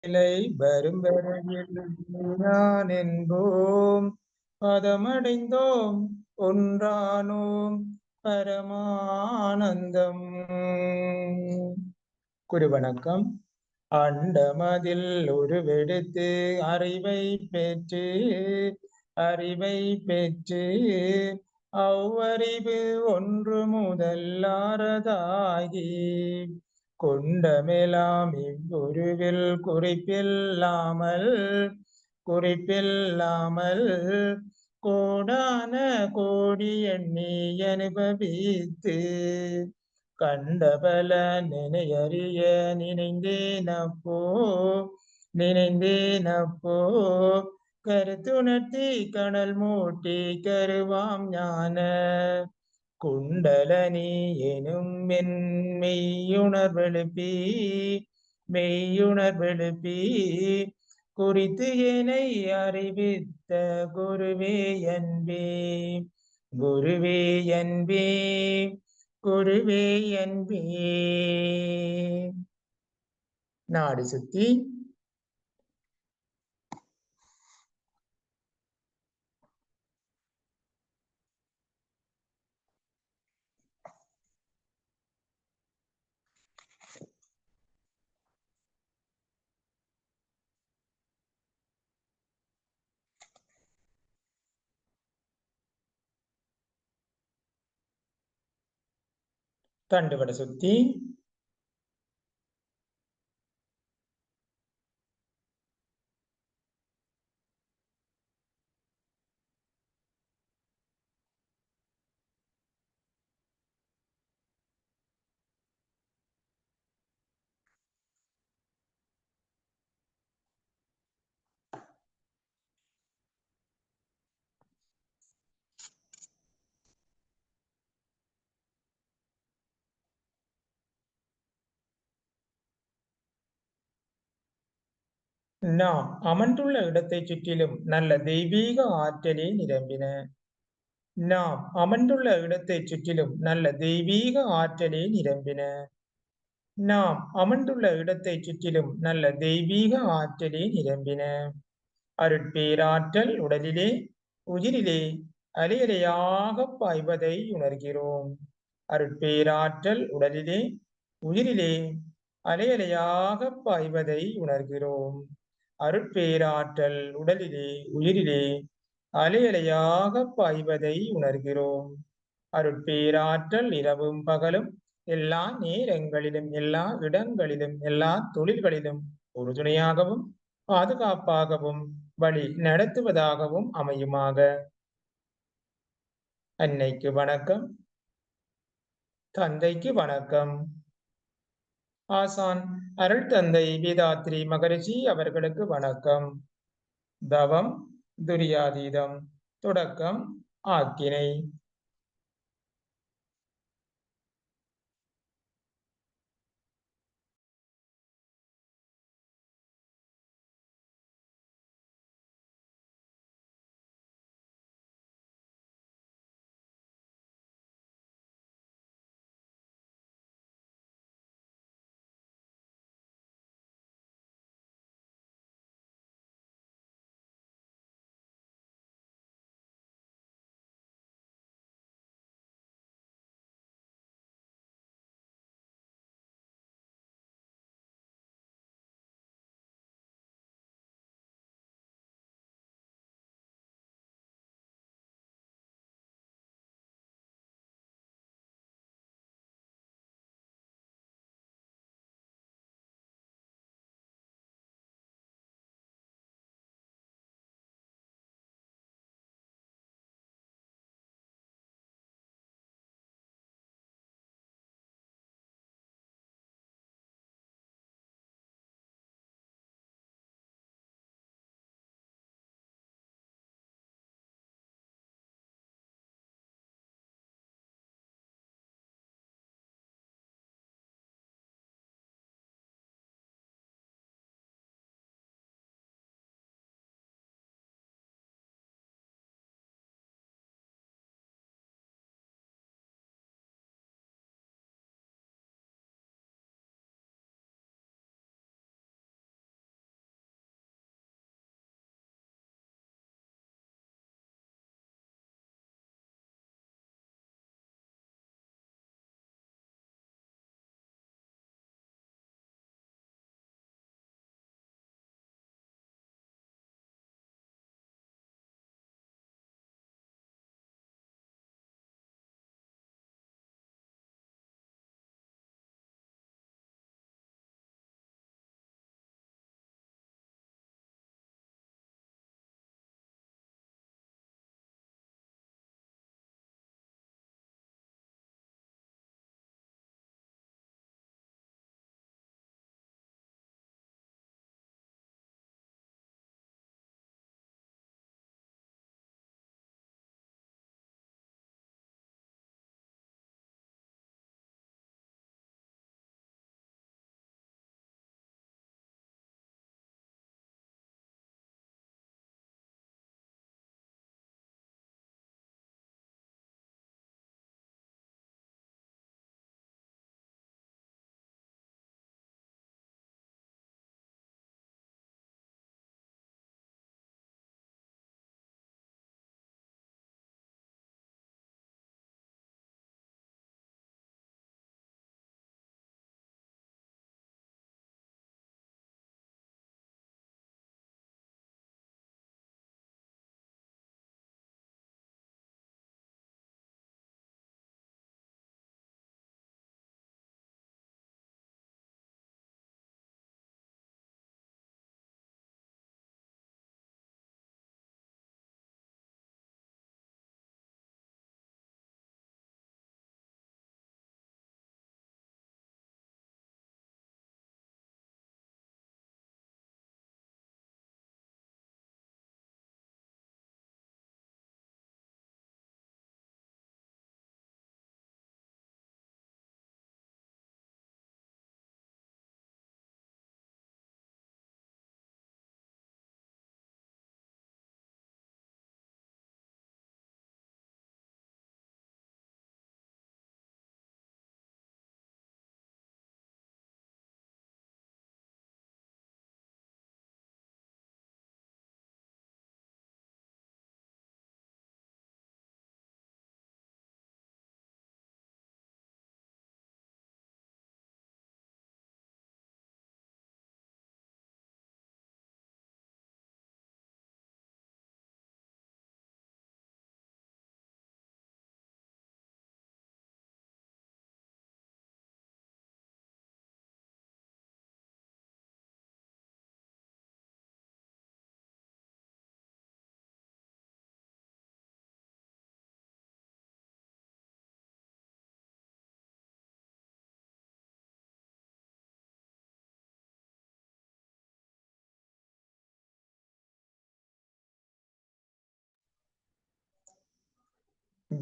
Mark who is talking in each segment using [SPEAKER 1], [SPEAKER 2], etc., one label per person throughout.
[SPEAKER 1] நிலை வரும் வரையில் நான் என்போம் பதமடைந்தோம் ஒன்றானோம் பரமானந்தம். குரு வணக்கம். அண்டமதில் உருவெடுத்து அறிவை பெற்று அவ்வறிவு ஒன்று முதல்லாரதாகி கொண்டமெலாம் இவ்வுருவில் குறிப்பில்லாமல் கோடான கோடி எண்ணி அனுபவித்து கண்டபல நினையறிய நினைந்தேனப்போ கருத்துணர்த்தி கடல் மூட்டி கருவாம் ஞான குண்டலனி எனும் என் மெய்யுணர்வெழுப்பி குறித்து என்னை அறிவித்த குருவே என்பே குருவே என்பே குருவே என்பே. நாடி சுத்தி தண்டுவட சுத்தி நாம் அமர்ந்துள்ள இடத்தை சுற்றிலும் நல்ல தெய்வீக ஆற்றலே நிரம்பின. நாம் அமர்ந்துள்ள இடத்தை சுற்றிலும் நல்ல தெய்வீக ஆற்றலே நிரம்பின. நாம் அமர்ந்துள்ள இடத்தை சுற்றிலும் நல்ல தெய்வீக ஆற்றலே நிரம்பின. அருட்பேராற்றல் உடலிலே உயிரிலே அலையலையாக பாய்வதை உணர்கிறோம். அருட்பேராற்றல் உடலிலே உயிரிலே அலையலையாக பாய்வதை உணர்கிறோம். அருட்பேராற்றல் உடலிலே உயிரிலே அலையலையாக பாய்வதை உணர்கிறோம். அருட்பேராற்றல் இரவும் பகலும் எல்லா நேரங்களிலும் எல்லா இடங்களிலும் எல்லா தொழில்களிலும் உறுதுணையாகவும் பாதுகாப்பாகவும் வழி நடத்துவதாகவும் அமையுமாக. அன்னைக்கு வணக்கம். தந்தைக்கு வணக்கம். ஆசான் அருள் தந்தை வேதாத்ரி மகரிஷி அவர்களுக்கு வணக்கம். தவம் துரியாதீதம், தொடக்கம் ஆக்கினை.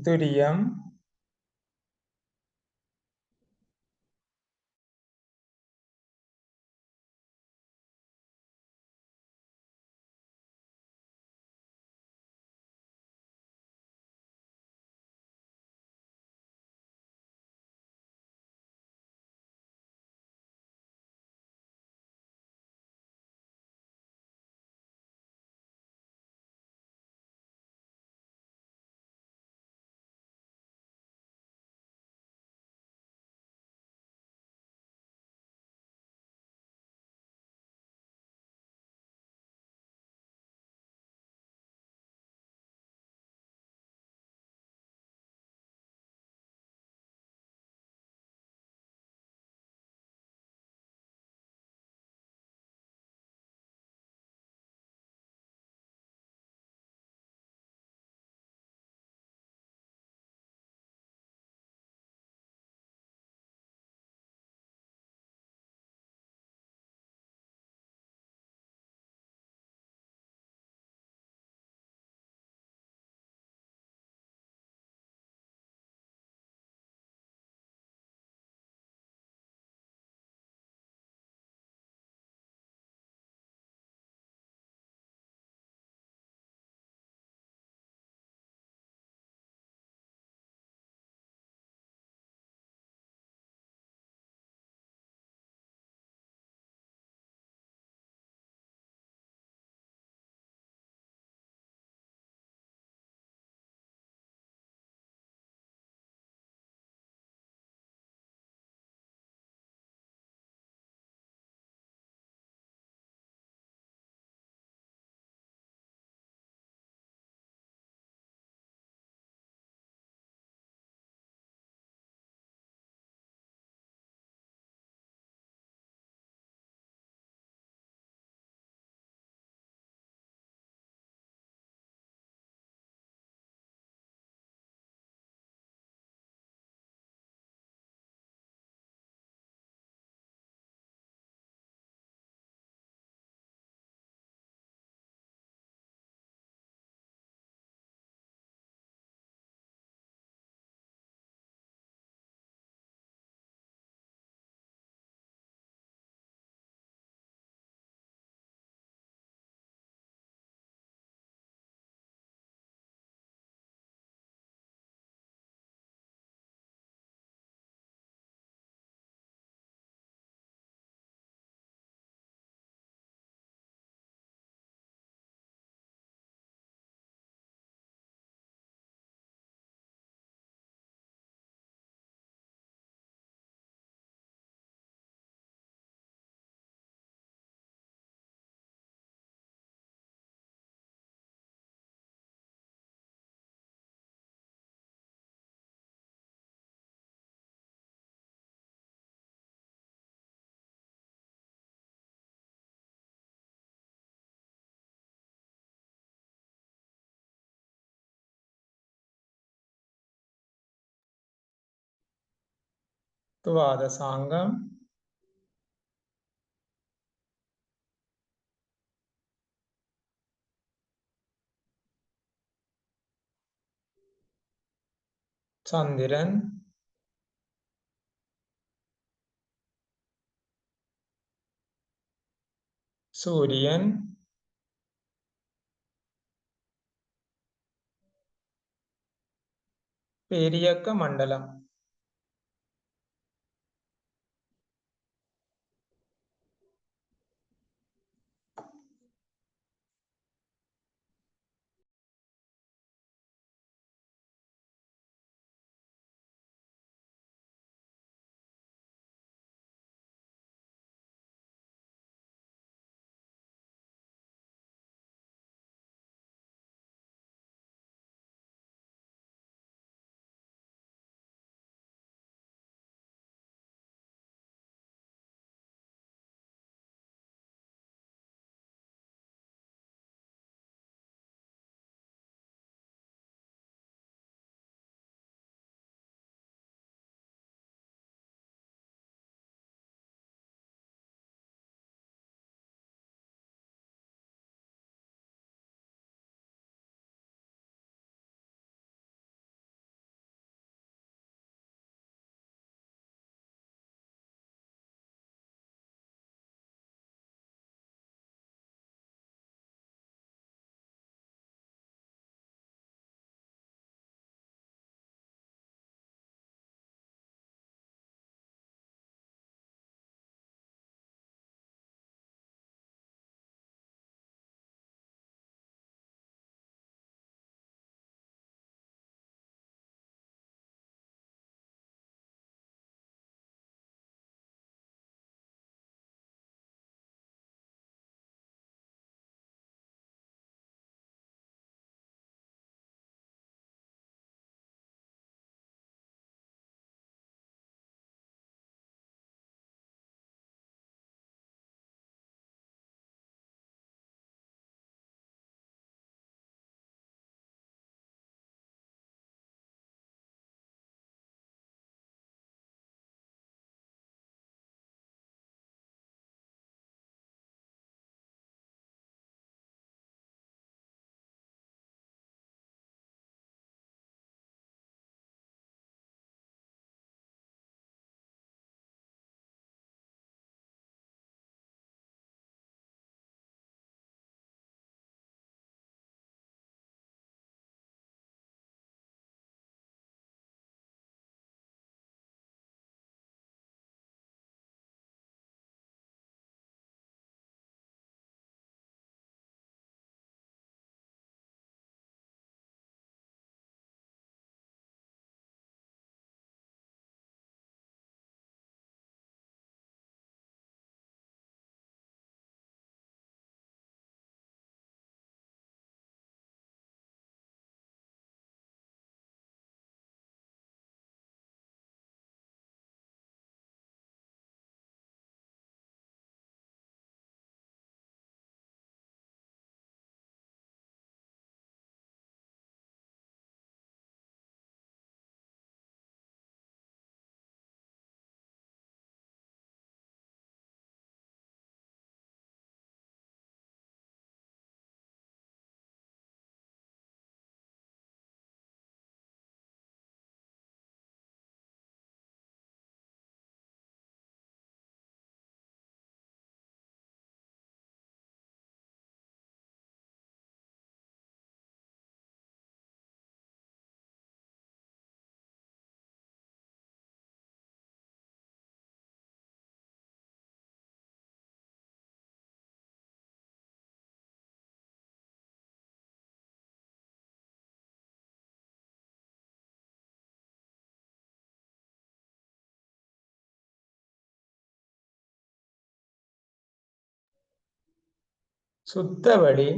[SPEAKER 1] துரியம் துவாதசாங்கம் சந்திரன் சூரியன் பேரியக்க மண்டலம் சுத்தவழி,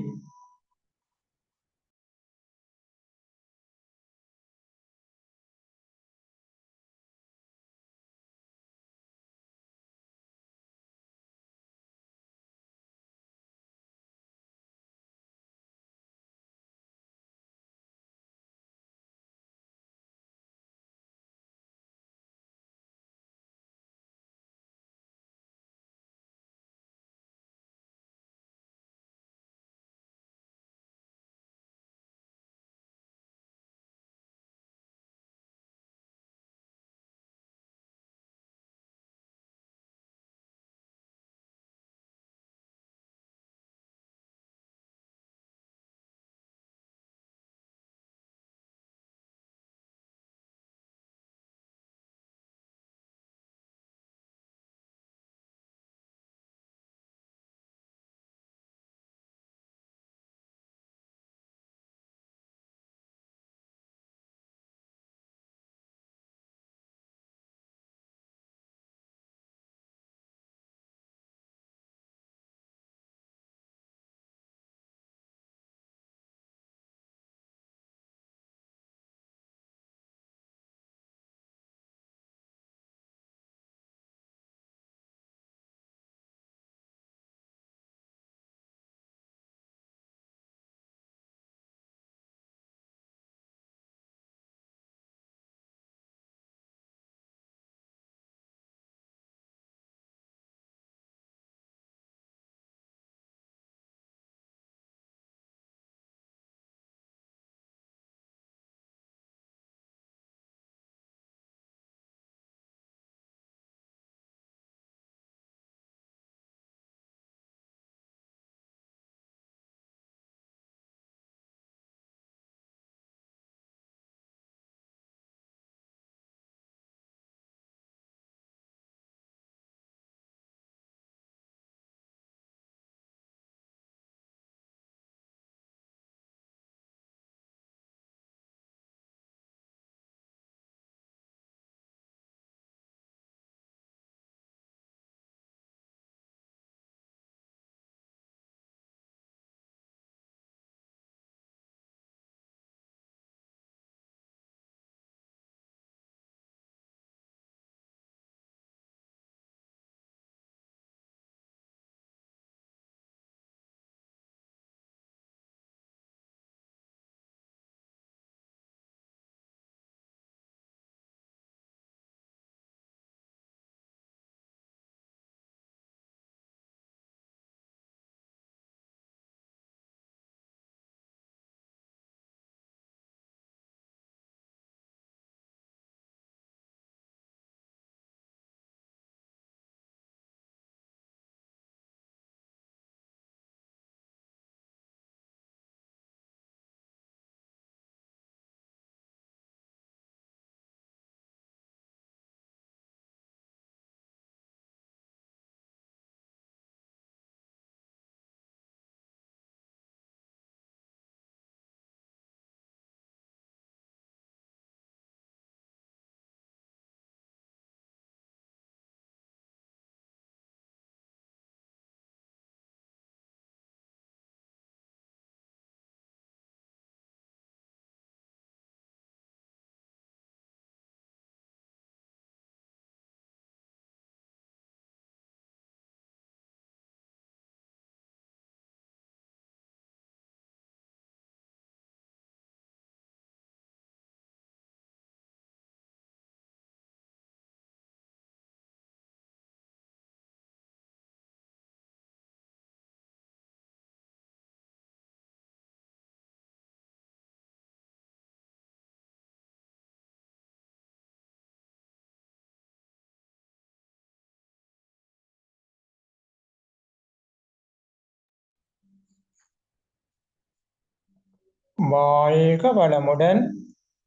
[SPEAKER 1] வாழ்க வளமுடன்.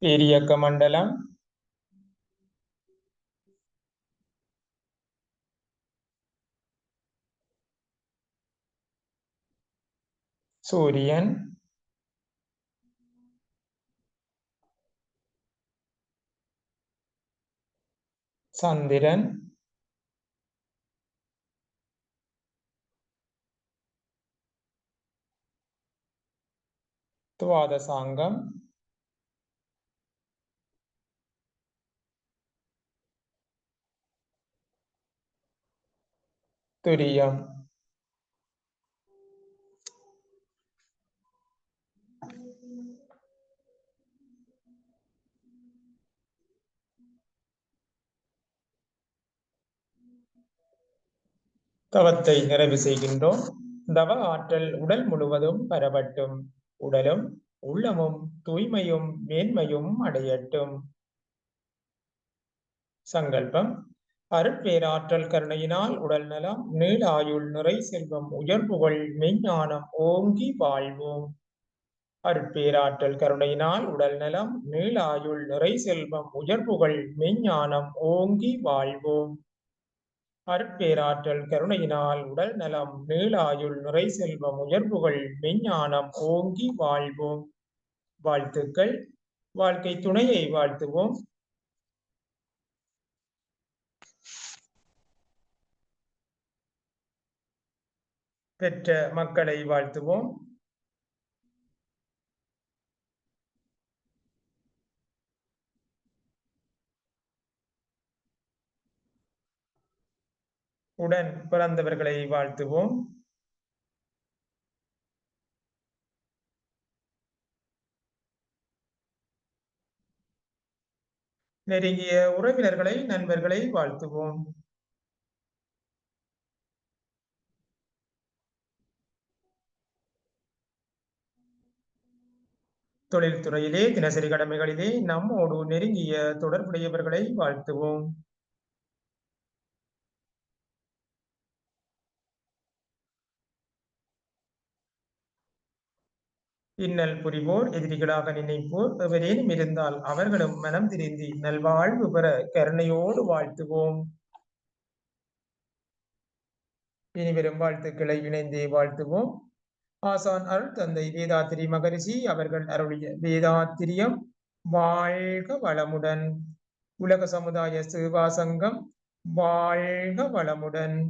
[SPEAKER 1] பேரியக்க மண்டலம், சூரியன், சந்திரன், துவாதசாங்கம், துரியம். தவத்தை நிறைவு செய்கின்றோம். தவ ஆற்றல் உடல் முழுவதும் பரவட்டும். உடலும் உள்ளமும் தூய்மையும் மேன்மையும் அடையட்டும். சங்கல்பம். அருட்பேராற்றல் கருணையினால் உடல் நலம், நீள ஆயுள், நிறை செல்வம், உயர்வுகள், மெஞ்ஞானம் ஓங்கி வாழ்வோம். அருட்பேராற்றல் கருணையினால் உடல் நலம், நீள ஆயுள், நிறை செல்வம், உயர்வுகள், மெஞ்ஞானம் ஓங்கி வாழ்வோம். அருட்பேராற்றல் கருணையினால் உடல் நலம், நீள ஆயுள், நிறை செல்வம், உயர்வுகள், மெஞ்ஞானம் ஓங்கி வாழ்வோம். வாழ்த்துக்கள். வாழ்க்கை துணையை வாழ்த்துவோம். பெற்ற மக்களை வாழ்த்துவோம். உடன் பிறந்தவர்களை வாழ்த்துவோம். நெருங்கிய உறவினர்களை, நண்பர்களை வாழ்த்துவோம். தொழில்துறையிலே, தினசரி கடமைகளிலே நம்மோடு நெருங்கிய தொடர்புடையவர்களை வாழ்த்துவோம். இன்னல் புரிவோர், எதிரிகளாக நினைப்போர் எவரேனும் இருந்தால் அவர்களும் மனம் திருந்தி நல்வாழ்வு பெற கருணையோடு வாழ்த்துவோம். இனிவரும் வாழ்த்துக்களை இணைந்தே வாழ்த்துவோம். ஆசான் அருள் தந்தை வேதாத்திரி மகரிஷி அவர்கள் அருளிய வேதாத்திரியம் வாழ்க வளமுடன். உலக சமுதாய சேவா சங்கம் வாழ்க வளமுடன்.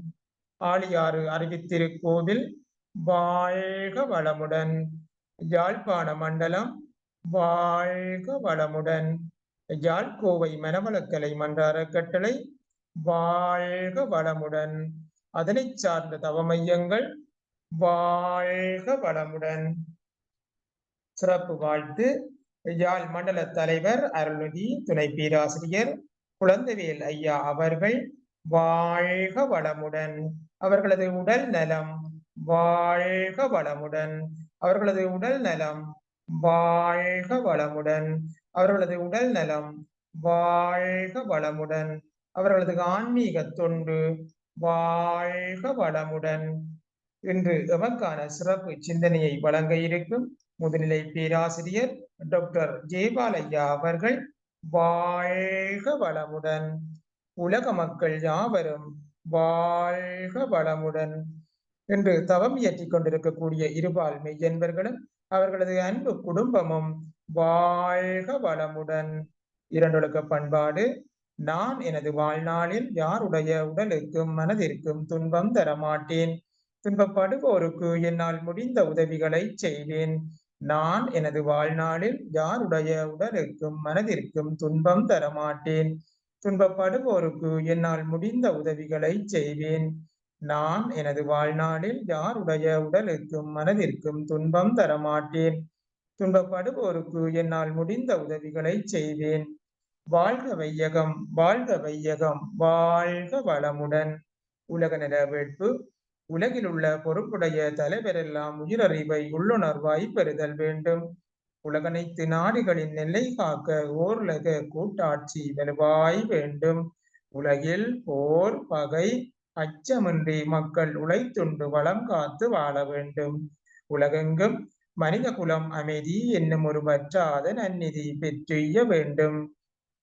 [SPEAKER 1] ஆழியாறு அறிவித்திருக்கோவில் வாழ்க வளமுடன். யாழ்ப்பாண மண்டலம் வாழ்க வளமுடன். யாழ்கோவை மனவளக்கலை மன்றார கட்டளை வாழ்க வளமுடன். அதனை சார்ந்த தவமையங்கள் வாழ்க வளமுடன். சிறப்பு வாழ்த்து. யாழ் மண்டல தலைவர் அருள்நிதி துணை பேராசிரியர் குழந்தைவேல் ஐயா அவர்கள் வாழ்க வளமுடன். அவர்களது உடல் நலம் வாழ்க வளமுடன். அவர்களது உடல் நலம் வாழ்க வளமுடன். அவர்களது உடல் நலம் வாழ்க வளமுடன். அவர்களது ஆன்மீக தொண்டு வாழ்க வளமுடன். இன்று எமக்கான சிறப்பு சிந்தனையை வழங்க இருக்கும் முதுநிலை பேராசிரியர் டாக்டர் ஜெயபாலையா அவர்கள் வாழ்க வளமுடன். உலக மக்கள் யாவரும் வாழ்க வளமுடன். என்று தவம் இயற்றிக் கொண்டிருக்கக்கூடிய இருபால் மெய்யன்பர்களும் அவர்களது அன்பு குடும்பமும் வாழ்க வளமுடன். இரண்டொழுக்க பண்பாடு. நான் எனது வாழ்நாளில் யாருடைய உடலுக்கும் மனதிற்கும் துன்பம் தரமாட்டேன். துன்பப்படுவோருக்கு என்னால் முடிந்த உதவிகளை செய்வேன். நான் எனது வாழ்நாளில் யாருடைய உடலுக்கும் மனதிற்கும் துன்பம் தரமாட்டேன். துன்பப்படுவோருக்கு என்னால் முடிந்த உதவிகளை செய்வேன். நான் எனது வாழ்நாளில் யாருடைய உடலுக்கும் மனதிற்கும் துன்பம் தரமாட்டேன். துன்பப்படுவோருக்கு என்னால் முடிந்த உதவிகளை செய்வேன். வாழ்க வையகம், வாழ்க வையகம், வாழ்க வளமுடன். உலக நல வேட்பு. உலகில் உள்ள பொறுப்புடைய தலைவரெல்லாம் உயிரறிவை உள்ளுணர்வாய் பெறுதல் வேண்டும். உலகனைத்து நாடுகளின் எல்லை காக்க ஓருலக கூட்டாட்சி வலுவாய் வேண்டும். உலகில் போர் பகை அச்சமின்றி மக்கள் உழைத்துண்டு வளம் காத்து வாழ வேண்டும். உலகெங்கும் மனித குலம் அமைதி என்னும் ஒரு வற்றாத நன்னிதி பெற்றுய வேண்டும்.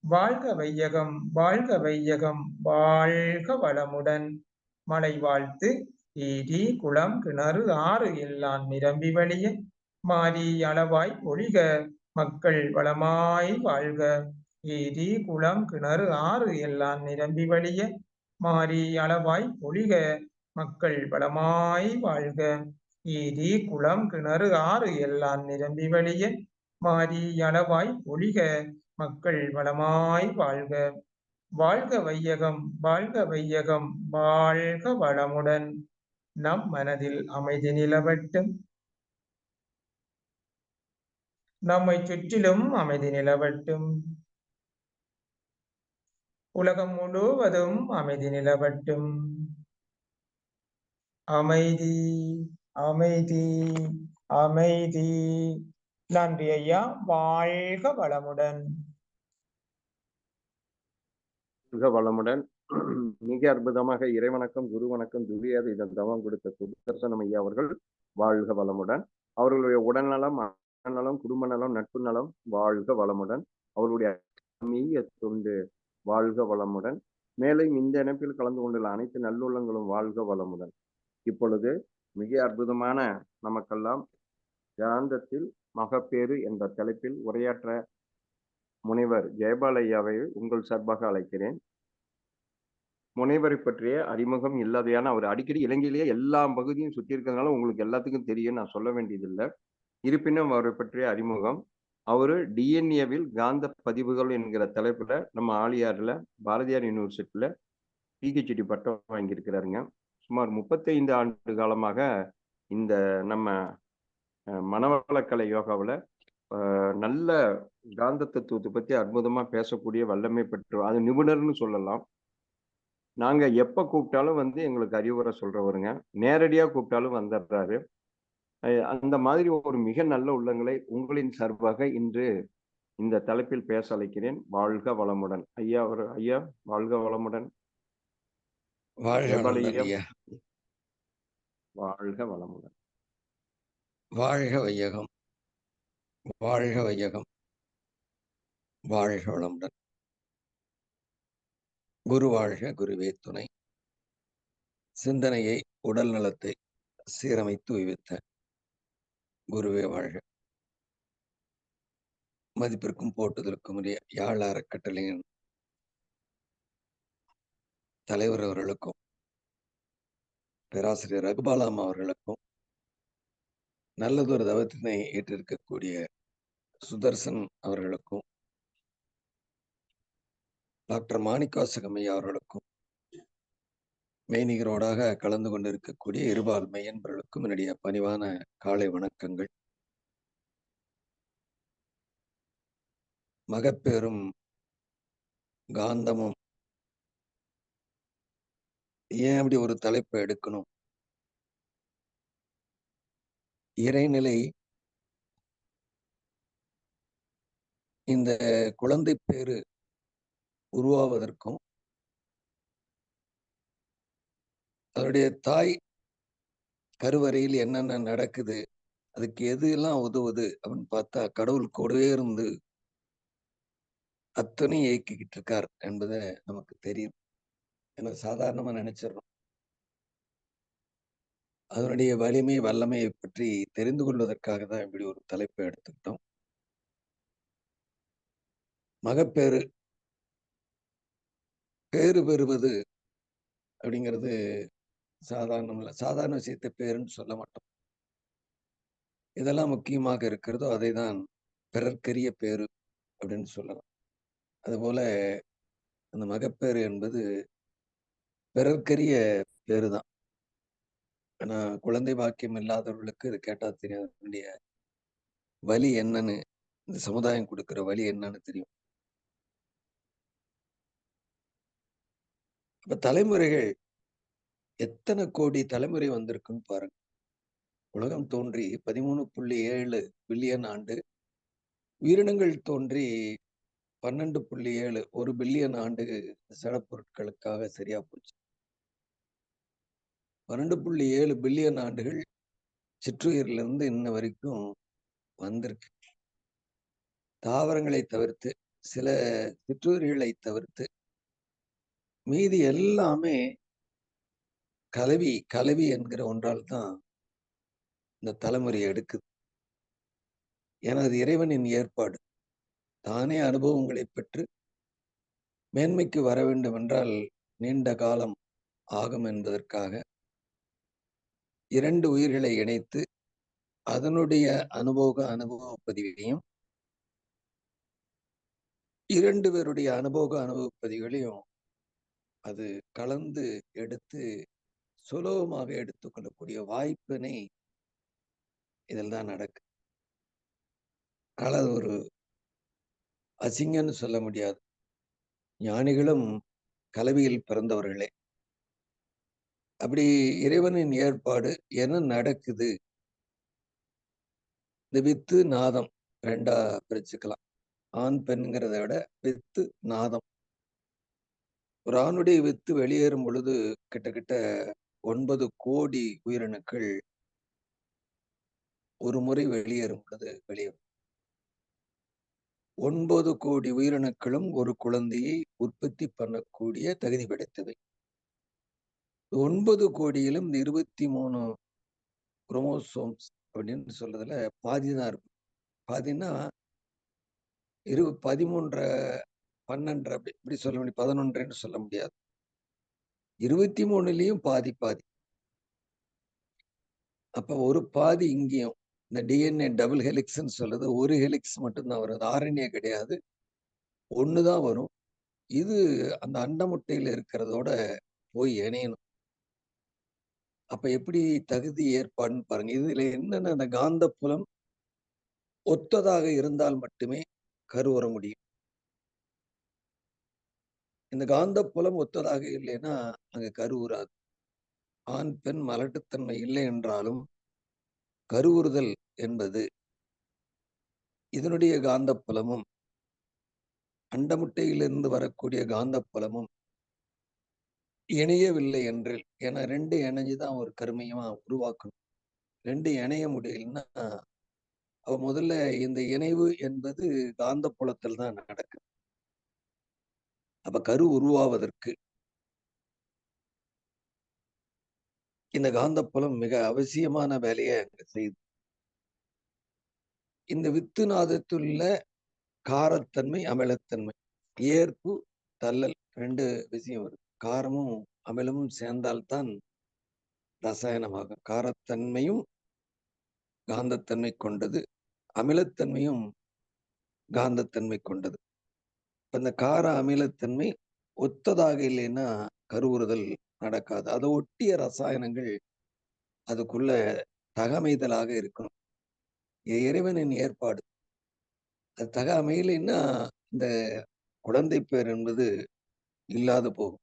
[SPEAKER 1] வாழ்க வையகம், வாழ்க வையகம், வாழ்க வளமுடன். மழை வாழ்த்து. ஏரி குளம் கிணறு ஆறு எல்லாம் நிரம்பி வழிய மாறி அளவாய் பொழிக மக்கள் வளமாய் வாழ்க. ஏரி குளம் கிணறு ஆறு எல்லாம் நிரம்பி வழிய மாறி அளவாய் பொழிக மக்கள் வளமாய் வாழ்க. ஏரி குளம் கிணறு ஆறு எல்லாம் நிரம்பி வழிய மாறி அளவாய் ஒழிக மக்கள் வளமாய் வாழ்க. வாழ்க வையகம் வாழ்க வையகம் வாழ்க வளமுடன். நம் மனதில் அமைதி நிலவட்டும். நம்மை சுற்றிலும் அமைதி நிலவட்டும். உலகம் முழுவதும் அமைதி நிலவட்டும். அமைதி அமைதி அமைதி. நன்றி ஐயா. வாழ்க வளமுடன்.
[SPEAKER 2] வளமுடன். மிக அற்புதமாக இறைவணக்கம் குரு வணக்கம் துரியாத இதன் தவம் கொடுத்த சுதர்சனம் ஐயா அவர்கள் வாழ்க வளமுடன். அவர்களுடைய உடல்நலம் மனநலம் குடும்ப நலம் நட்பு நலம் வாழ்க வளமுடன். அவர்களுடைய மெய்ய தொண்டு வாழ்க வளமுடன். மேலும் இந்த இணைப்பில் கலந்து கொண்டுள்ள அனைத்து நல்லுள்ளங்களும் வாழ்க வளமுடன். இப்பொழுது மிக அற்புதமான நமக்கெல்லாம் காந்தத்தில் மகப்பேறு என்ற தலைப்பில் உரையாற்ற முனைவர் ஜெயபால் ஐயாவை உங்கள் சார்பாக அழைக்கிறேன். முனைவரை பற்றிய அறிமுகம் இல்லாதையான அவர் அடிக்கடி இலங்கையிலேயே எல்லா பகுதியும் சுற்றி இருக்கிறதுனால உங்களுக்கு எல்லாத்துக்கும் தெரியும், நான் சொல்ல வேண்டியதில்லை. இருப்பினும் அவரை பற்றிய அறிமுகம், அவர் டிஎன்ஏவில் காந்த பதிவுகள் என்கிற தலைப்புல நம்ம ஆழியாறுல பாரதியார் யூனிவர்சிட்டியில பிஹெச்டி பட்டம் வாங்கியிருக்கிறாருங்க. சுமார் 35 ஆண்டு காலமாக இந்த நம்ம மனவளக்கலை யோகாவில் நல்ல காந்த தத்துவத்தை பற்றி அற்புதமா பேசக்கூடிய வல்லமை பெற்று அது நிபுணர்னு சொல்லலாம். நாங்க எப்ப கூப்பிட்டாலும் வந்து எங்களுக்கு அறிவுரை சொல்றவருங்க. நேரடியா கூப்பிட்டாலும் வந்துடுறாரு. அந்த மாதிரி ஒரு மிக நல்ல உள்ளங்களை உங்களின் சார்பாக இன்று இந்த தலைப்பில் பேச அழைக்கிறேன். வாழ்க வளமுடன் ஐயா. ஐயா வாழ்க வளமுடன்.
[SPEAKER 3] வாழ்க
[SPEAKER 2] வளமுடன்.
[SPEAKER 3] வாழ்க வையகம் வாழ்க வையகம் வாழ்க வளமுடன். குரு வாழ்க குருவே துணை. சிந்தனையை உடல் நலத்தை சீரமைத்து உய்வித்த குருவே வாழ்க. மதிப்பிற்கும் போட்டுதலுக்கும் உரிய யாழ் அறக்கட்டளையின் தலைவர் அவர்களுக்கும் பேராசிரியர் ரகுபாலாம் அவர்களுக்கும் நல்லதொரு தவத்தினை ஏற்றிருக்கக்கூடிய சுதர்சன் அவர்களுக்கும் டாக்டர் மாணிக்கவாசகம் ஐயா அவர்களுக்கும் மெய்நிகரோடாக கலந்து கொண்டிருக்கக்கூடிய இருபால் மெய்யன்பர்களுக்கும் என்னுடைய பணிவான காலை வணக்கங்கள். மகப்பேறும் காந்தமும் ஏன் அப்படி ஒரு தலைப்பை எடுக்கணும்? இறைநிலை இந்த குழந்தை பேரு உருவாவதற்கும் அதனுடைய தாய் கருவறையில் என்னென்ன நடக்குது, அதுக்கு எது எல்லாம் உதவுது அப்படின்னு பார்த்தா கடவுள் கூடவே இருந்து அத்தனையும் இயக்கிக்கிட்டு இருக்கார் என்பதை நமக்கு தெரியும். ஏன்னா சாதாரணமா நினைச்சிடறோம். அதனுடைய வலிமை வல்லமையை பற்றி தெரிந்து கொள்வதற்காக தான் இப்படி ஒரு தலைப்பை எடுத்துக்கிட்டோம். மகப்பேறு பேறு பெறுவது அப்படிங்கிறது சாதாரணம் இல்லை. சாதாரண விஷயத்தை பேருன்னு சொல்ல மாட்டோம். இதெல்லாம் முக்கியமாக இருக்கிறதோ அதை தான் பிறர்க்கரிய பேரு அப்படின்னு சொல்லலாம். அதுபோல அந்த மகப்பேறு என்பது பிறர்க்கரிய பேரு தான். ஆனா குழந்தை பாக்கியம் இல்லாதவர்களுக்கு இது கேட்டா தெரியாது. அதனுடைய வலி என்னன்னு, இந்த சமுதாயம் கொடுக்கிற வலி என்னன்னு தெரியும். இப்ப தலைமுறைகள் எத்தனை கோடி தலைமுறை வந்திருக்குன்னு பாருங்க. உலகம் தோன்றி 13.7 பில்லியன் ஆண்டு, உயிரினங்கள் தோன்றி 12.7 1 பில்லியன் ஆண்டு சடப்பொருட்களுக்காக சரியா போச்சு. 12.7 பில்லியன் ஆண்டுகள் சிற்றுயிரிலிருந்து இன்ன வரைக்கும் வந்திருக்கு. தாவரங்களை தவிர்த்து, சில சிற்றுயிர்களை தவிர்த்து மீதி எல்லாமே கலவி என்கிற ஒன்றால் தான் இந்த தலைமுறையை எடுக்குது. ஏன்னா அது இறைவனின் ஏற்பாடு. தானே அனுபவங்களை பெற்று மேன்மைக்கு வர வேண்டும் என்றால் நீண்ட காலம் ஆகும் என்பதற்காக 2 உயிர்களை இணைத்து அதனுடைய அனுபவ பதிவையும் 2 பேருடைய அனுபவ பதிவுகளையும் அது கலந்து எடுத்து சுலபமாக எடுத்துக்கொள்ளக்கூடிய வாய்ப்பினை இதில் தான் நடக்கு. அதனால அது ஒரு அசிங்கன்னு சொல்ல முடியாது. ஞானிகளும் கலவியில் பிறந்தவர்களே. அப்படி இறைவனின் ஏற்பாடு என்ன நடக்குது? இந்த வித்து நாதம் 2ஆ பிரிச்சுக்கலாம். ஆண் பெண்ங்கிறத விட வித்து நாதம். ஒரு ஆணுடைய வித்து வெளியேறும் பொழுது கிட்டத்தட்ட 9 கோடி உயிரணுக்கள் ஒரு முறை வெளியேறும் பொழுது வெளியேறும். 9 கோடி உயிரணுக்களும் ஒரு குழந்தையை உற்பத்தி பண்ணக்கூடிய தகுதி படைத்தவை. 9 கோடியிலும் இந்த 23 குரோமோசோம்ஸ் அப்படின்னு சொல்றதுல பாதி தான் இருக்கும். பாதின்னா 13 12 அப்படி இப்படி சொல்ல முடியும். 11 சொல்ல முடியாது. 23லயும் பாதி பாதி. அப்ப ஒரு பாதி இங்கேயும் இந்த டிஎன்ஏ டபுள் ஹெலிக்ஸ்ன்னு சொல்றது ஒரு ஹெலிக்ஸ் மட்டும்தான் வரும். அது ஆர்என்ஏ கிடையாது. ஒண்ணுதான் வரும். இது அந்த அண்டமுட்டையில இருக்கிறதோட போய் இணையணும். அப்ப எப்படி தகுதி ஏற்பாடுன்னு பாருங்க. இதுல என்னன்னா அந்த காந்த புலம் ஒத்ததாக இருந்தால் மட்டுமே கருவுற முடியும். இந்த காந்த புலம் ஒத்ததாக இல்லைன்னா அங்க கருவுறாது. ஆண் பெண் மலட்டுத்தன்மை இல்லை என்றாலும் கருவுறுதல் என்பது இதனுடைய காந்த புலமும் அண்டமுட்டையிலிருந்து வரக்கூடிய காந்த புலமும் இணையவில்லை என்றில், ஏன்னா 2 இணைஞ்சுதான் ஒரு கருமையமா உருவாக்கணும். 2 இணைய முடியலன்னா அவ முதல்ல இந்த இணைவு என்பது காந்த புலத்தில் தான் நடக்குது. அப்ப கரு உருவாவதற்கு இந்த காந்தப்புலம் மிக அவசியமான வேலையை அங்க செய்யுது. இந்த வித்துநாதத்துள்ள காரத்தன்மை அமிலத்தன்மை ஏற்பு தள்ளல் 2 விஷயம் வருது. காரமும் அமிலமும் சேர்ந்தால்தான் ரசாயனமாகும். காரத்தன்மையும் காந்தத்தன்மை கொண்டது, அமிலத்தன்மையும் காந்தத்தன்மை கொண்டது. இந்த கார அமிலத்தன்மை ஒத்ததாக இல்லைன்னா கருவுறுதல் நடக்காது. அதை ஒட்டிய ரசாயனங்கள் அதுக்குள்ள தகமைதலாக இருக்கணும். இது இறைவனின் ஏற்பாடு. அது தக அமையலைன்னா இந்த குழந்தை பேர் என்பது இல்லாது போகும்.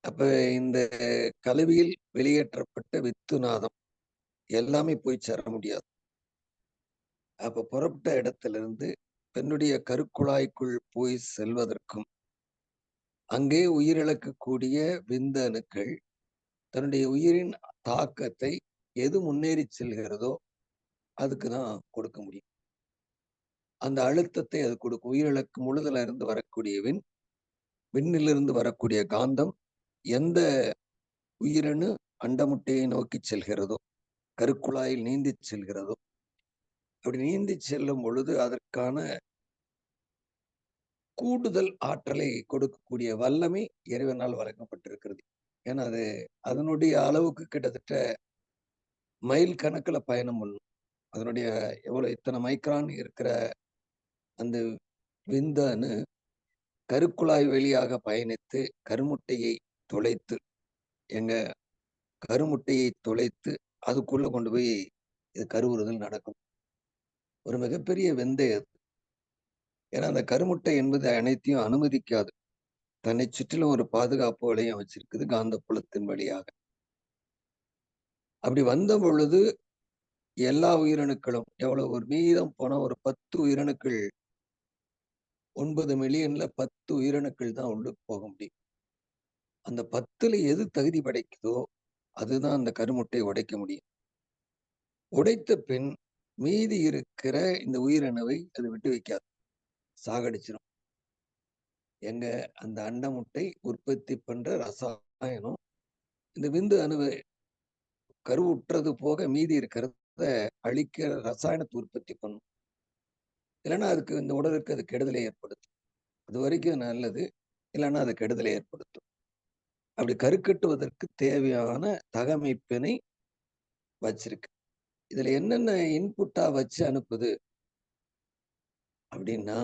[SPEAKER 3] அப்ப இந்த கலவியில் வெளியேற்றப்பட்ட வித்துநாதம் எல்லாமே போய் சேர முடியாது. அப்ப புறப்பட்ட இடத்திலிருந்து பெண்ணுடைய கருக்குழாய்க்குள் போய் செல்வதற்கும் அங்கே உயிரிழக்கக்கூடிய விந்தணுக்கள் தன்னுடைய உயிரின் தாக்கத்தை எது முன்னேறி செல்கிறதோ அதுக்கு தான் கொடுக்க முடியும். அந்த அழுத்தத்தை அது கொடுக்கும். உயிரிழக்கு முழுதுல இருந்து வரக்கூடிய விண்ணிலிருந்து வரக்கூடிய காந்தம் எந்த உயிரணு அண்டமுட்டையை நோக்கி செல்கிறதோ, கருக்குழாயில் நீந்தி செல்கிறதோ, அப்படி நீந்தி செல்லும் பொழுது அதற்கான கூடுதல் ஆற்றலை கொடுக்கக்கூடிய வல்லமை இறைவனால் வழங்கப்பட்டிருக்கிறது. ஏன்னா அது அதனுடைய அளவுக்கு கிட்டத்தட்ட மைல் கணக்குல பயணம் பண்ணும். அதனுடைய எவ்வளவு இத்தனை மைக்ரான் இருக்கிற அந்த விந்தணு கருக்குழாய் வழியாக பயணித்து கருமுட்டையை துளைத்து எங்க கருமுட்டையை துளைத்து அதுக்குள்ள கொண்டு போய் இது கருவுறுதல் நடக்கும். ஒரு மிகப்பெரிய விந்தை அது. ஏன்னா அந்த கருமுட்டை என்பது அனைத்தையும் அனுமதிக்காது. தன்னை சுற்றிலும் ஒரு பாதுகாப்பு வளையம் வச்சிருக்குது காந்த புலத்தின் வழியாக. அப்படி வந்த பொழுது எல்லா உயிரணுக்களும் எவ்வளவு ஒரு மீதம் போன ஒரு 10 உயிரணுக்கள் 9 மில்லியன்ல 10 உயிரணுக்கள் தான் உள்ளுக்கு போக முடியும். அந்த 10ல எது தகுதி படைக்குதோ அதுதான் அந்த கருமுட்டையை உடைக்க முடியும். உடைத்த பின் மீதி இருக்கிற இந்த உயிரணுவை அது விட்டு வைக்காது, சாகடிச்சிடும். எங்க அந்த அண்டமுட்டை உற்பத்தி பண்ற ரசாயனம் இந்த விந்து அணுவை கருவுற்றது போக மீதி இருக்கிறத அழிக்கிற ரசாயனத்தை உற்பத்தி பண்ணும். இல்லைன்னா அதுக்கு இந்த உடலுக்கு அது கெடுதலை ஏற்படுத்தும். அது வரைக்கும் நல்லது, இல்லைன்னா அது கெடுதலை ஏற்படுத்தும். அப்படி கருக்கட்டுவதற்கு தேவையான தகமைப்பினை வச்சிருக்கு. இதுல என்னென்ன இன்புட்டா வச்சு அனுப்புது அப்படின்னா,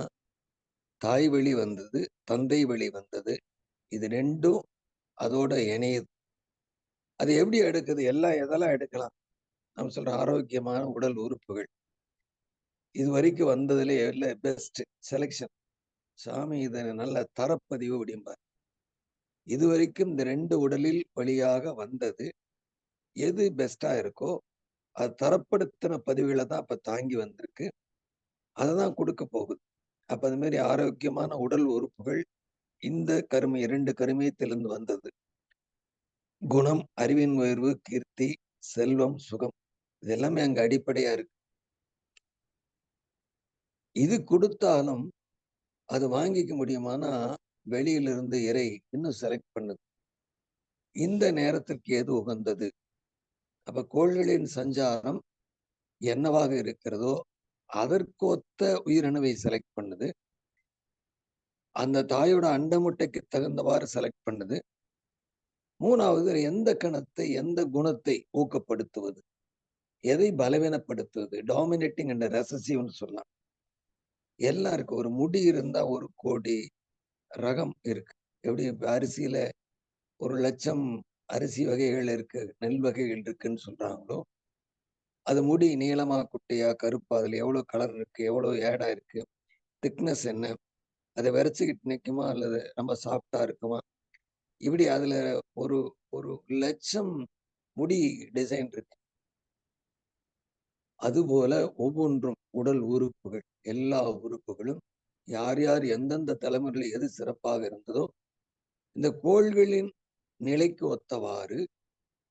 [SPEAKER 3] தாய் வழி வந்தது, தந்தை வழி வந்தது. இது 2ம் அதோட இணையுது. அது எப்படி எடுக்குது? எல்லாம் எதெல்லாம் எடுக்கலாம்? நம்ம சொல்ற ஆரோக்கியமான உடல் உறுப்புகள். இதுவரைக்கும் வந்ததுல பெஸ்ட் செலக்ஷன். சாமி இத நல்ல தரப்பதிவு அப்படிம்பார். இதுவரைக்கும் இந்த 2 உடலில் வழியாக வந்தது எது பெஸ்டா இருக்கோ, அது தரப்படுத்தின பதிவுகள தான் அப்ப தாங்கி வந்திருக்கு. அததான் குடுக்க போகுது. அப்ப அது மாரி ஆரோக்கியமான உடல் உறுப்புகள் இந்த 2 கருமையத்திலிருந்து வந்தது. குணம், அறிவின் உயர்வு, கீர்த்தி, செல்வம், சுகம். இது எல்லாமே அங்க அடிப்படையா இருக்கு. இது குடுத்தாலும் அது வாங்கிக்க முடியுமானா, வெளியிலிருந்து இறை இன்னும் செலக்ட் பண்ணுது. இந்த நேரத்திற்கு எது உகந்தது? அப்ப கோள்களின் சஞ்சாரம் என்னவாக இருக்கிறதோ, அதற்கொத்த உயிரணுவை செலக்ட் பண்ணுது. அந்த தாயோட அண்டமுட்டைக்கு தகுந்தவாறு செலக்ட் பண்ணுது. 3வது எந்த கணத்தை, எந்த குணத்தை ஊக்கப்படுத்துவது? எதை பலவீனப்படுத்துவது? டாமினேட்டிங் அண்ட் ரெசசிவ்னு சொல்லலாம். எல்லாம் இருக்கு. ஒரு முடி இருந்தா 1 கோடி ரகம் இருக்கு. எப்படி அரிசியில 1,00,000 அரிசி வகைகள் இருக்கு, நெல் வகைகள் இருக்குன்னு சொல்றாங்களோ, அது முடி நீளமா, குட்டையா, கருப்பா, அதுல எவ்வளவு கலர் இருக்கு, எவ்வளவு ஆடா இருக்கு, திக்னஸ் என்ன, அதை விரைச்சுக்கிட்டு நிக்குமா அல்லது ரொம்ப சாஃப்டா இருக்குமா, இப்படி அதுல ஒரு ஒரு லட்சம் முடி டிசைன் இருக்கு. அதுபோல ஒவ்வொன்றும் உடல் உறுப்புகள், எல்லா உறுப்புகளும் யார் யார் எந்தெந்த தலைமுறையில் எது சிறப்பாக இருந்ததோ, இந்த கோள்களின் நிலைக்கு ஒத்தவாறு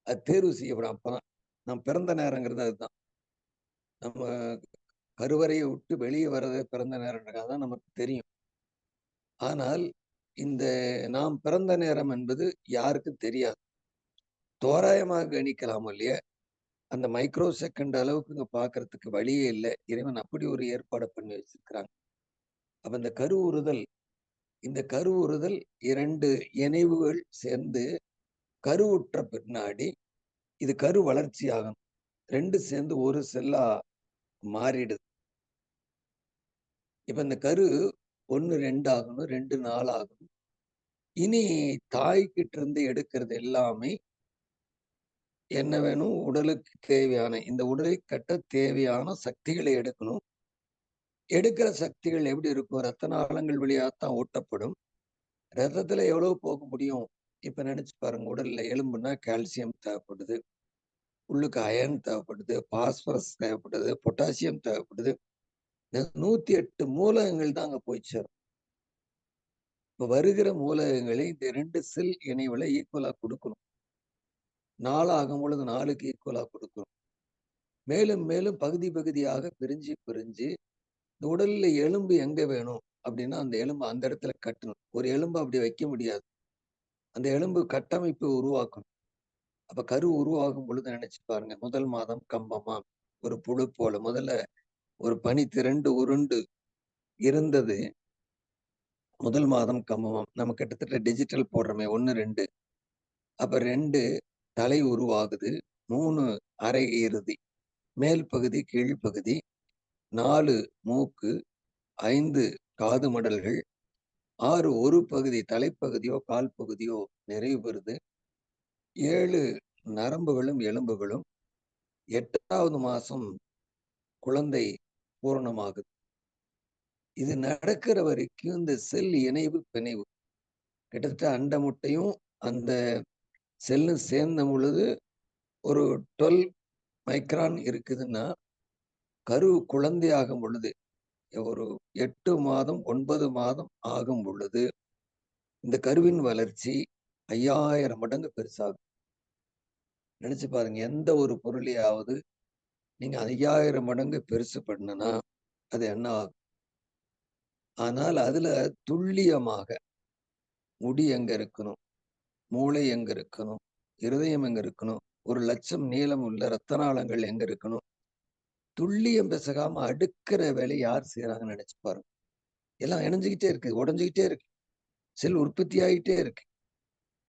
[SPEAKER 3] அது தேர்வு செய்யப்படும். அப்பதான் நாம் பிறந்த நேரங்கிறது அதுதான். நம்ம கருவறையை விட்டு வெளியே வர்றது பிறந்த நேரம்ன்றதான் நமக்கு தெரியும். ஆனால் இந்த நாம் பிறந்த நேரம் என்பது யாருக்கும் தெரியாது. தோராயமாக கணிக்கலாம் இல்லையா? அந்த மைக்ரோ செகண்ட் அளவுக்கு இங்க பார்க்கறதுக்கு வழியே இல்லை. இறைவன் அப்படி ஒரு ஏற்பாடு பண்ணி வச்சிருக்கிறாங்க. அப்ப இந்த கருவுறுதல் 2 இணைவுகள் சேர்ந்து கருவுற்ற பின்னாடி இது கரு வளர்ச்சி ஆகும். 2 சேர்ந்து ஒரு செல்லா மாறிடுது. இப்ப இந்த கரு 1 2 ஆகணும், 2 4 ஆகணும். இனி தாய்கிட்ட இருந்து எடுக்கிறது எல்லாமே என்ன வேணும்? உடலுக்கு தேவையான இந்த உடலை கட்ட தேவையான சக்திகளை எடுக்கணும். எடுக்கிற சக்திகள் எப்படி இருக்கும்? ரத்த நாளங்கள் வழியாத்தான் ஊட்டப்படும். ரத்தத்துல எவ்வளவு போக முடியும்? இப்ப நினைச்சு பாருங்க. உடல்ல எலும்புனா கால்சியம் தேவைப்படுது. உள்ளுக்கு அயர்ன் தேவைப்படுது, பாஸ்பரஸ் தேவைப்படுது, பொட்டாசியம் தேவைப்படுது. 108 மூலகங்கள் தான் அங்க போய் சேரும். இப்ப வருகிற மூலகங்களை இந்த 2 செல் இணைவுல ஈக்குவலா கொடுக்கணும். 4 ஆகும் பொழுது 4க்கு ஈக்குவலா கொடுக்கணும். மேலும் மேலும் பகுதி பகுதியாக பிரிஞ்சு பிரிஞ்சு இந்த உடல்ல எலும்பு எங்க வேணும் அப்படின்னா அந்த எலும்பு அந்த இடத்துல கட்டணும். ஒரு எலும்பு அப்படி வைக்க முடியாது. அந்த எலும்பு கட்டமைப்பு உருவாக்கணும். அப்ப கரு உருவாகும் பொழுது நினைச்சு பாருங்க. முதல் மாதம் கம்பமா ஒரு புழு போல முதல்ல ஒரு பனி திரண்டு உருண்டு இருந்தது. முதல் மாதம் கம்பமாம். நம்ம கிட்டத்தட்ட டிஜிட்டல் போடுறோமே 1 2. அப்ப 2 தலை உருவாகுது. 3 அரை இறுதி. மேல் பகுதி, கீழ் பகுதி. 4 மூக்கு. 5 காது மடல்கள். 6 ஒரு பகுதி தலைப்பகுதியோ கால் பகுதியோ நிறைவு பெறுது. 7 நரம்புகளும் எலும்புகளும். 8வது மாசம் குழந்தை பூரணமாகுது. இது நடக்கிற வரைக்கும் இந்த செல் இணைவு பிணைவு கிட்டத்தட்ட அண்ட முட்டையும் அந்த செல்லும் சேர்ந்த பொழுது ஒரு 12 மைக்ரான் இருக்குதுன்னா கரு குழந்தையாகும் பொழுது ஒரு 8 மாதம் 9 மாதம் ஆகும் பொழுது இந்த கருவின் வளர்ச்சி 5000 மடங்கு பெருசாகும். நினைச்சு பாருங்க. எந்த ஒரு பொருளையாவது நீங்க 5000 மடங்கு பெருசு பண்ணனா அது என்ன ஆகும்? ஆனால் அதுல துல்லியமாக முடி எங்க இருக்கணும், மூளை எங்க இருக்கணும், இருதயம் எங்க இருக்கணும், 1,00,000 நீளம் உள்ள ரத்த நாளங்கள் எங்க இருக்கணும், துல்லியம் பிசகாம அடுக்கிற வேலை யார் செய்யறாங்கன்னு நினைச்சு பாருங்க. எல்லாம் இணைஞ்சுக்கிட்டே இருக்கு, உடஞ்சுக்கிட்டே இருக்கு, செல் உற்பத்தி ஆகிட்டே இருக்கு.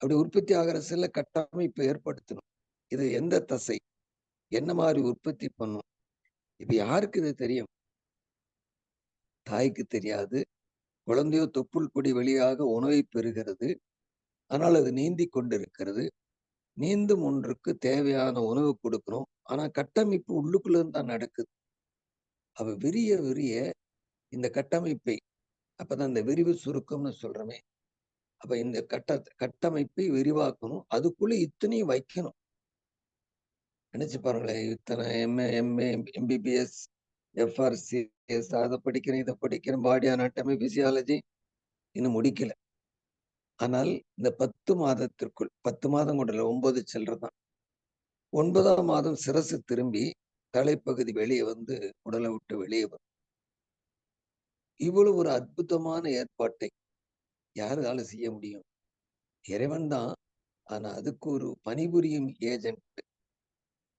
[SPEAKER 3] அப்படி உற்பத்தி ஆகிற செல்ல கட்டமைப்பு ஏற்படுத்தணும். இது எந்த தசை என்ன மாதிரி உற்பத்தி பண்ணும்? இது யாருக்கு இது தெரியும்? தாய்க்கு தெரியாது. குழந்தையோ தொப்புள் கொடி வழியாக உணவை பெறுகிறது. ஆனால் அது நீந்தி கொண்டிருக்கிறது. நீந்தும் ஒன்றுக்கு தேவையான உணவு கொடுக்கணும். ஆனா கட்டமைப்பு உள்ளுக்குள்ள இருந்து தான் நடக்குது. அவ விரிய விரிய இந்த கட்டமைப்பை அப்பதான் இந்த விரிவு சுருக்கம்னு சொல்றோமே. அப்ப இந்த கட்டமைப்பை விரிவாக்கணும். அதுக்குள்ள இத்தனையும் வைக்கணும். நினைச்சு பாருங்களேன். இத்தனை எம்ஏ, எம்பிபிஎஸ், எஃப்ஆர்சிஎஸ் அதை படிக்கிறேன், இதை படிக்கிறேன், பாடி அனாட்டமி, பிசியாலஜி இன்னும் முடிக்கல. ஆனால் இந்த 10 மாதத்திற்குள் 10 மாதம் கூட இல்லை, 9 சில்லறை தான். 9ஆம் மாதம் சிரசு திரும்பி தலைப்பகுதி வெளியே வந்து உடலை விட்டு வெளியே வரும். இவ்வளவு ஒரு அற்புதமான ஏற்பாட்டை யாரால செய்ய முடியும்? இறைவன் தான். ஆனா அதுக்கு ஒரு பணிபுரியும் ஏஜென்ட்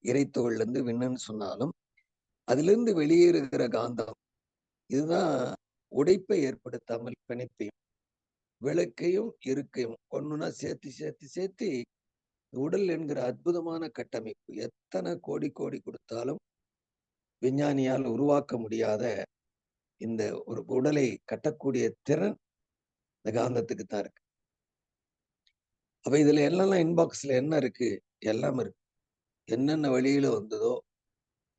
[SPEAKER 3] இறைத்தோள்ல இருந்து விண்ணுன்னு சொன்னாலும் அதிலிருந்து வெளியேறுகிற காந்தம் இதுதான் உடைப்பை ஏற்படுத்தாமல் பிணைப்பையும் விளக்கையும் இருக்கையும் ஒண்ணுன்னா சேர்த்து சேர்த்து சேர்த்து உடல் என்கிற அற்புதமான கட்டமைப்பு எத்தனை கோடி கோடி கொடுத்தாலும் விஞ்ஞானியால் உருவாக்க முடியாத இந்த ஒரு உடலை கட்டக்கூடிய திறன் இந்த காந்தத்துக்கு தான் இருக்கு. அப்ப இதுல எல்லாம் இன்பாக்ஸ்ல என்ன இருக்கு? எல்லாம் இருக்கு. என்னென்ன வழியில வந்ததோ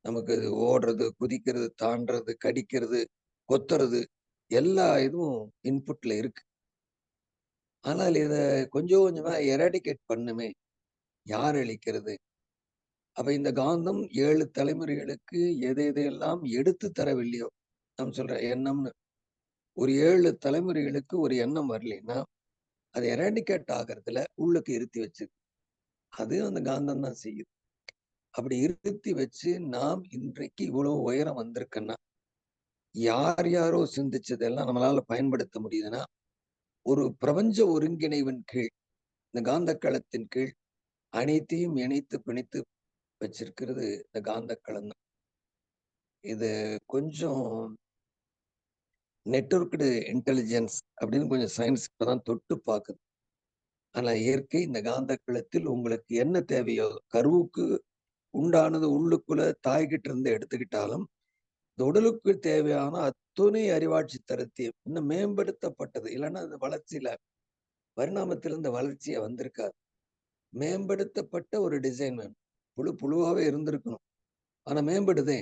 [SPEAKER 3] நமக்கு ஓடுறது, குதிக்கிறது, தாண்டறது, கடிக்கிறது, கொத்துறது எல்லா இதுவும் இன்புட்ல இருக்கு. ஆனால் இத கொஞ்சம் கொஞ்சமா எராடிகேட் பண்ணுமே. யார் அளிக்கிறது? அப்ப இந்த காந்தம் 7 தலைமுறைகளுக்கு எதையெல்லாம் எடுத்து தரவில்லையோ, நான் சொல்றேன் எண்ணம்னு. ஒரு 7 தலைமுறைகளுக்கு ஒரு எண்ணம் வரலைன்னா அது எராடிகேட் ஆகிறதுல உள்ளுக்கு இருத்தி வச்சிருக்கு. அது அந்த காந்தம் தான் செய்யுது. அப்படி இருத்தி வச்சு நாம் இன்றைக்கு இவ்வளவு உயரம் வந்திருக்கன்னா யார் யாரோ சிந்திச்சதெல்லாம் நம்மளால பயன்படுத்த முடியுதுன்னா ஒரு பிரபஞ்ச ஒருங்கிணைவின் கீழ் இந்த காந்த களத்தின் கீழ் அனைத்தையும் இணைத்து பிணைத்து வச்சிருக்கிறது இந்த காந்த களம் தான். இது கொஞ்சம் நெட்வொர்க்டு இன்டெலிஜென்ஸ் அப்படின்னு கொஞ்சம் சயின்ஸ் இப்பதான் தொட்டு பார்க்குது. ஆனா இயற்கை இந்த காந்த களத்தில் உங்களுக்கு என்ன தேவையோ கருவுக்கு உண்டானது உள்ளுக்குள்ள தாய்கிட்ட இருந்து எடுத்துக்கிட்டாலும் இந்த உடலுக்கு தேவையான அத்துணை அறிவாட்சி தரத்தையும் இன்னும் மேம்படுத்தப்பட்டது. இல்லைன்னா அந்த வளர்ச்சியில பரிணாமத்தில் இந்த வளர்ச்சியை வந்திருக்காது. மேம்படுத்தப்பட்ட ஒரு டிசைன் வேணும். புழுவாவே இருந்திருக்கணும். ஆனா மேம்படுதே.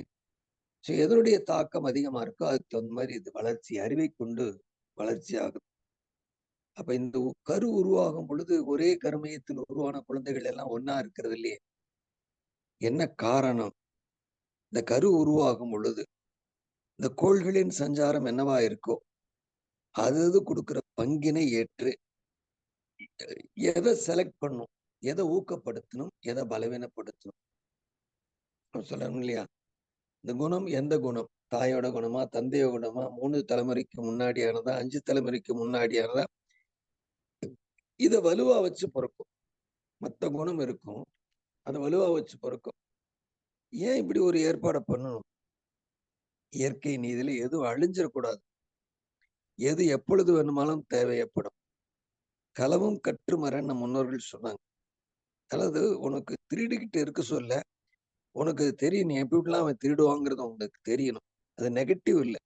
[SPEAKER 3] ஸோ எதனுடைய தாக்கம் அதிகமா இருக்கோ அதுக்கு தகுந்த மாதிரி இது வளர்ச்சி அறிவை கொண்டு வளர்ச்சி ஆகுது. அப்ப இந்த கரு உருவாகும் பொழுது ஒரே கருமையத்தில் உருவான குழந்தைகள் எல்லாம் ஒன்னா இருக்கிறது இல்லையே. என்ன காரணம்? இந்த கரு உருவாகும் பொழுது இந்த கோள்களின் சஞ்சாரம் என்னவா இருக்கோ அது கொடுக்கிற பங்கினை ஏற்று எதை செலக்ட் பண்ணும், எதை ஊக்கப்படுத்தணும், எதை பலவீனப்படுத்தணும் சொல்லணும் இல்லையா. இந்த குணம் எந்த குணம்? தாயோட குணமா, தந்தைய குணமா, 3 தலைமுறைக்கு முன்னாடியானதா, 5 தலைமுறைக்கு முன்னாடியானதா? இதை வலுவா வச்சு பிறக்கும். மற்ற குணம் இருக்கும், அதை வலுவா வச்சு பிறக்கும். ஏன் இப்படி ஒரு ஏற்பாடை பண்ணணும்? இயற்கை நீதியில எதுவும் அழிஞ்சிடக்கூடாது. எது எப்பொழுது வேணுமாலும் தேவைப்படும். களவும் கற்றுமரன்னு நம் முன்னோர்கள் சொன்னாங்க. அதாவது உனக்கு திருடிக்கிட்டு இருக்க சொல்ல உனக்கு தெரியும் நீ எப்படிலாம் அவன் திருடுவாங்கிறது உங்களுக்கு தெரியணும். அது நெகட்டிவ் இல்லை.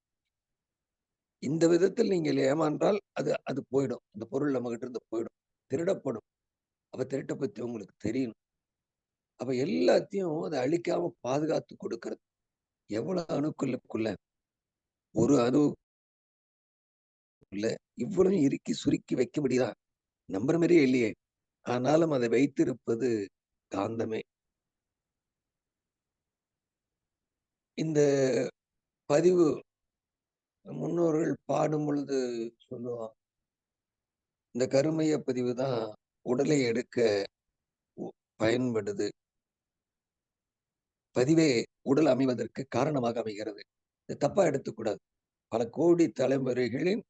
[SPEAKER 3] இந்த விதத்தில் நீங்கள் ஏமாற்றால் அது அது போயிடும். அந்த பொருள் நம்ம கிட்ட இருந்து போயிடும், திருடப்படும். அப்ப திருட்டை பத்தி உங்களுக்கு தெரியணும். அப்ப எல்லாத்தையும் அதை அழிக்காம பாதுகாத்து கொடுக்கறது. எவ்வளவு அணுக்களுக்குள்ள ஒரு அணுக்குள்ள இவ்வளவு இறுக்கி சுருக்கி வைக்க முடியுதா? நம்புற மாதிரியே இல்லையே. ஆனாலும் அதை வைத்திருப்பது காந்தமே. இந்த பதிவு முன்னோர்கள் பாடும் பொழுது சொல்லுவாங்க, இந்த கருமைய பதிவு தான் உடலை எடுக்க பயன்படுது. பதிவே உடல் அமைவதற்கு காரணமாக அமைகிறது. இது தப்பா எடுத்துக்கூடாது. பல கோடி தலைமுறைகளின்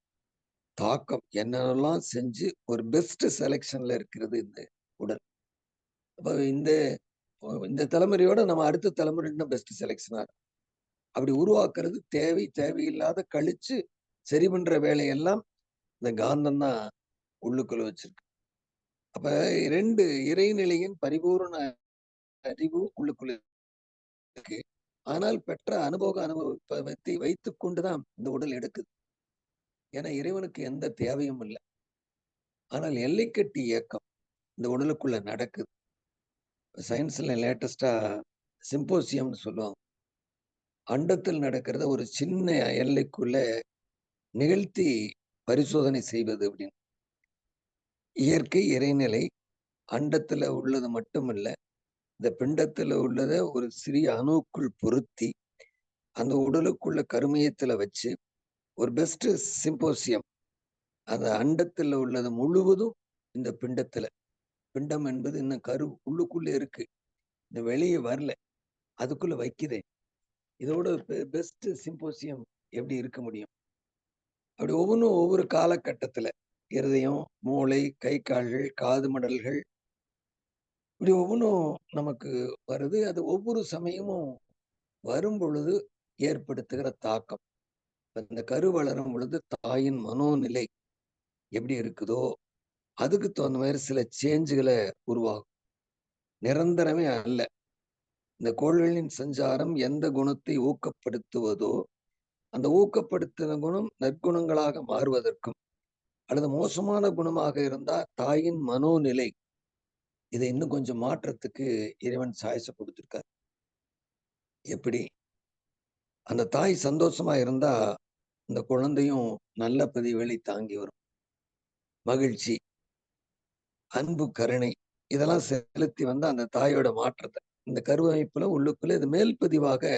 [SPEAKER 3] தாக்கம் என்னென்னலாம் செஞ்சு ஒரு பெஸ்ட் செலெக்ஷன்ல இருக்கிறது இந்த உடல். அப்ப இந்த தலைமுறையோட நம்ம அடுத்த தலைமுறை இன்னும் பெஸ்ட் செலெக்ஷனா அப்படி உருவாக்குறது தேவையில்லாத கழிச்சு சரி பண்ற வேலையெல்லாம் இந்த காந்தம் தான் உள்ளுக்குள்ள வச்சிருக்கு. அப்ப 2 இறைநிலையின் பரிபூரண அறிவு உள்ளுக்குள்ள இருக்கு. ஆனால் பெற்ற அனுபவத்தை வைத்துக் கொண்டுதான் இந்த உடல் எடுக்குது. ஏன்னா இறைவனுக்கு எந்த தேவையும் இல்லை. ஆனால் எல்லைக்கட்டு இயக்கம் இந்த உடலுக்குள்ள நடக்குது. சயின்ஸ்ல லேட்டஸ்டா சிம்போசியம்னு சொல்லுவாங்க. அண்டத்தில் நடக்கிறத ஒரு சின்ன எல்லைக்குள்ள நிகழ்த்தி பரிசோதனை செய்வது அப்படின்னு. இயற்கை இறைநிலை அண்டத்துல உள்ளது மட்டுமல்ல, இந்த பிண்டத்துல உள்ளதை ஒரு சிறிய அணுக்குள் பொருத்தி அந்த உடலுக்குள்ள கருமையத்துல வச்சு ஒரு பெஸ்ட் சிம்போசியம். அந்த அண்டத்துல உள்ளது முழுவதும் இந்த பிண்டத்துல. பிண்டம் என்பது இன்னும் கரு உள்ளுக்குள்ள இருக்கு, இந்த வெளியே வரல, அதுக்குள்ள வைக்குதே. இதோட பெஸ்ட் சிம்போசியம் எப்படி இருக்க முடியும்? அப்படி ஒவ்வொன்றும் ஒவ்வொரு காலகட்டத்துல இருதயம், மூளை, கை கால்கள், காது மடல்கள், இப்படி ஒவ்வொன்றும் நமக்கு வருது. அது ஒவ்வொரு சமயமும் வரும் பொழுது ஏற்படுத்துகிற தாக்கம். இந்த கரு வளரும் பொழுது தாயின் மனோநிலை எப்படி இருக்குதோ அதுக்கு தகுந்த மாதிரி சில சேஞ்சுகளை உருவாகும். நிரந்தரமே அல்ல. இந்த கோள்களின் சஞ்சாரம் எந்த குணத்தை ஊக்கப்படுத்துவதோ அந்த ஊக்கப்படுத்தின குணம் நற்குணங்களாக மாறுவதற்கும், அல்லது மோசமான குணமாக இருந்தா தாயின் மனோநிலை இதை இன்னும் கொஞ்சம் மாற்றத்துக்கு இறைவன் சாய்ஸ கொடுத்திருக்கார். எப்படி? அந்த தாய் சந்தோஷமா இருந்தா இந்த குழந்தையும் நல்ல பதிவுகளை தாங்கி வரும். மகிழ்ச்சி, அன்பு, கருணை இதெல்லாம் செலுத்தி வந்த அந்த தாயோட மாற்றத்தை இந்த கருவமைப்புல உள்ளுக்குள்ள இது மேல் பதிவாக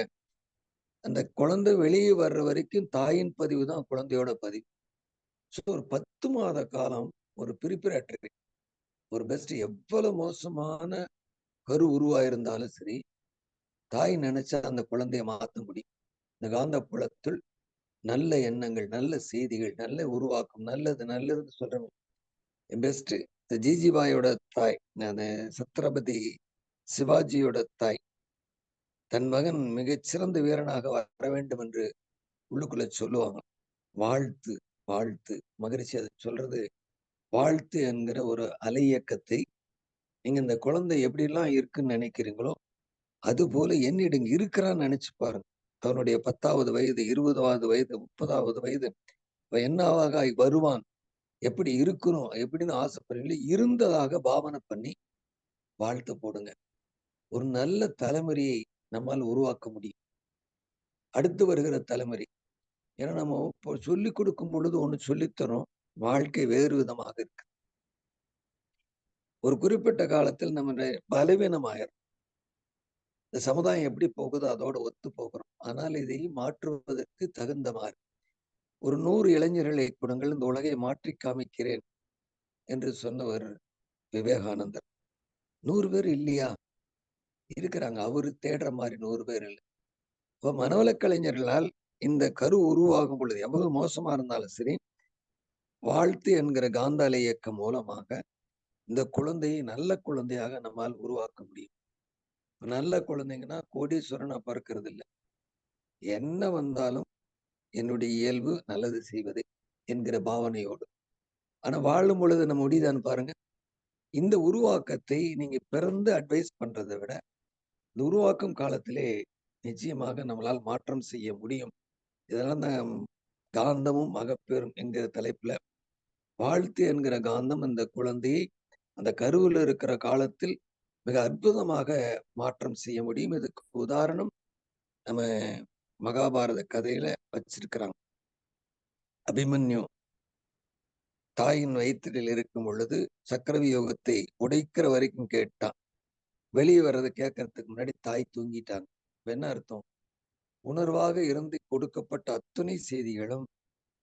[SPEAKER 3] அந்த குழந்தை வெளியே வர்ற வரைக்கும் தாயின் பதிவு தான் குழந்தையோட பதிவு. ஸோ ஒரு 10 மாத காலம் ஒரு பிரிப்பரேட்டரி, ஒரு பெஸ்ட். எவ்வளவு மோசமான கரு உருவாயிருந்தாலும் சரி, தாய் நினைச்சா அந்த குழந்தைய மாற்ற முடியும். இந்த காந்த புலத்துள் நல்ல எண்ணங்கள், நல்ல செய்திகள், நல்ல உருவாக்கம், நல்லது நல்லதுன்னு சொல்றேன். பெஸ்ட். இந்த ஜிஜிபாயோட தாய், சத்ரபதி சிவாஜியோட தாய், தன் மகன் மிகச்சிறந்த வீரனாக வர வேண்டும் என்று உள்ளுக்குள்ள சொல்லுவாங்க. வாழ்த்து வாழ்த்து. மகிழ்ச்சி அதை சொல்றது. வாழ்த்து என்கிற ஒரு அலை இயக்கத்தை நீங்க இந்த குழந்தை எப்படிலாம் இருக்குன்னு நினைக்கிறீங்களோ அது போல என்னிடம் இருக்கிறான்னு நினைச்சு பாருங்க. அவனுடைய 10வது வயது, 20வது வயது, 30வது வயது என்னவாக வருவான், எப்படி இருக்கணும் எப்படின்னு ஆசைப்படுறீங்களோ இருந்ததாக பாவனை பண்ணி வாழ்த்து போடுங்க. ஒரு நல்ல தலைமுறையை நம்மால் உருவாக்க முடியும். அடுத்து வருகிற தலைமுறை. ஏன்னா நம்ம இப்போ சொல்லிக் கொடுக்கும் பொழுது ஒண்ணு சொல்லித்தரோம், வாழ்க்கை வேறு விதமாக இருக்கு. ஒரு குறிப்பிட்ட காலத்தில் நம்ம பலவீனமாயிரும். இந்த சமுதாயம் எப்படி போகுதோ அதோட ஒத்து போகிறோம். ஆனால் இதை மாற்றுவதற்கு தகுந்த மாதிரி ஒரு 100 இளைஞர்களை கொடுங்கள், இந்த உலகை மாற்றி காமிக்கிறேன் என்று சொன்னவர் விவேகானந்தர். 100 பேர் இல்லையா? இருக்கிறாங்க. அவரு தேடுற மாதிரி 100 பேர் இல்லை. இப்போ மனவளக் கலைஞர்களால் இந்த கரு உருவாகும் பொழுது எவ்வளவு மோசமா இருந்தாலும் சரி, வாழ்த்து என்கிற காந்தாலை இயக்கம் மூலமாக இந்த குழந்தையை நல்ல குழந்தையாக நம்மால் உருவாக்க முடியும். நல்ல குழந்தைங்கன்னா கோடீஸ்வரனா பிறக்கிறது இல்லை. என்ன வந்தாலும் என்னுடைய இயல்பு நல்லது செய்வது என்கிற பாவனையோடு. ஆனா வாழும் பொழுது நம்ம முடியுதான்னு பாருங்க. இந்த உருவாக்கத்தை நீங்க பிறந்து அட்வைஸ் பண்றதை விட இந்த உருவாக்கும் காலத்திலே நிச்சயமாக நம்மளால் மாற்றம் செய்ய முடியும். இதெல்லாம் தான் காந்தமும் மகப்பேறும் என்கிற தலைப்புல வாழ்த்து என்கிற காந்தம் அந்த குழந்தையை அந்த கருவில் இருக்கிற காலத்தில் மிக அற்புதமாக மாற்றம் செய்ய முடியும். இதுக்கு உதாரணம் நம்ம மகாபாரத கதையில வச்சிருக்கிறாங்க. அபிமன்யு தாயின் வயிற்றில் இருக்கும் பொழுது சக்கரவியூகத்தை உடைக்கிற வரைக்கும் கேட்டான். வெளியே வர்றதை கேட்கறதுக்கு முன்னாடி தாய் தூங்கிட்டாங்க. என்ன அர்த்தம்? உணர்வாக இருந்து கொடுக்கப்பட்ட அத்தனை செய்திகளும்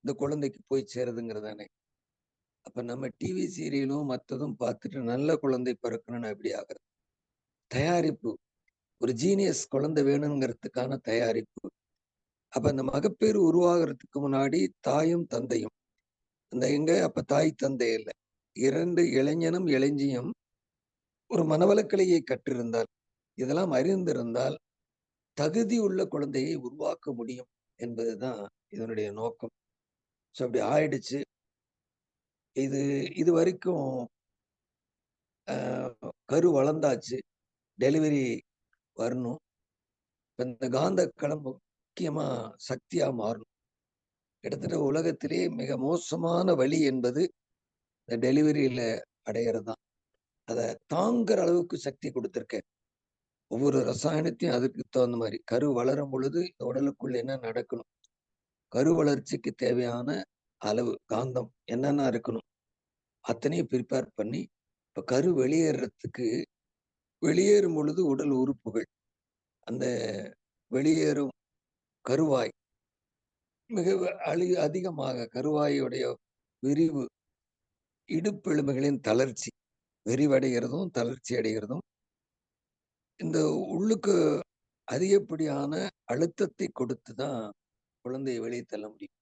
[SPEAKER 3] இந்த குழந்தைக்கு போய் சேருதுங்கிறதானே. அப்ப நம்ம டிவி சீரியலும் மற்றதும் பார்த்துட்டு நல்ல குழந்தை பிறக்கணும்னு எப்படி ஆகுறது? தயாரிப்பு. ஒரு ஜீனியஸ் குழந்தை வேணுங்கிறதுக்கான தயாரிப்பு. அப்ப அந்த மகப்பேறு உருவாகிறதுக்கு முன்னாடி தாயும் தந்தையும் அப்ப தாய் தந்தை இல்லை, 2 இளைஞனும் இளைஞியும் ஒரு மனவளக்கலையை கற்றிருந்தால், இதெல்லாம் அறிந்திருந்தால் தகுதி உள்ள குழந்தையை உருவாக்க முடியும் என்பதுதான் இதனுடைய நோக்கம். ஸோ அப்படி ஆயிடுச்சு. இது வரைக்கும் கரு வளர்ந்தாச்சு, டெலிவரி வரணும். இப்ப இந்த காந்த களம் முக்கியமா சக்தியா மாறணும். கிட்டத்தட்ட உலகத்திலேயே மிக மோசமான வலி என்பது இந்த டெலிவரியில அடையிறது தான். அதை தாங்குற அளவுக்கு சக்தி கொடுத்திருக்கேன். ஒவ்வொரு ரசாயனத்தையும் அதுக்கு தகுந்த மாதிரி கரு வளரும் பொழுது இந்த உடலுக்குள்ள என்ன நடக்கணும், கரு வளர்ச்சிக்கு தேவையான அளவு காந்தம் என்னென்ன இருக்கணும் அத்தனையும் ப்ரிப்பேர் பண்ணி, இப்ப கரு வெளியேறதுக்கு வெளியேறும் பொழுது உடல் உறுப்புகள் அந்த வெளியேறும் கருவாய் மிக அதிகமாக கருவாயுடைய விரிவு, இடுப்பெலும்புகளின் தளர்ச்சி, விரிவடைகிறதும் தளர்ச்சி அடைகிறதும் இந்த உள்ளுக்கு அதிகப்படியான அழுத்தத்தை கொடுத்து தான் குழந்தையை வெளியே தள்ள முடியும்.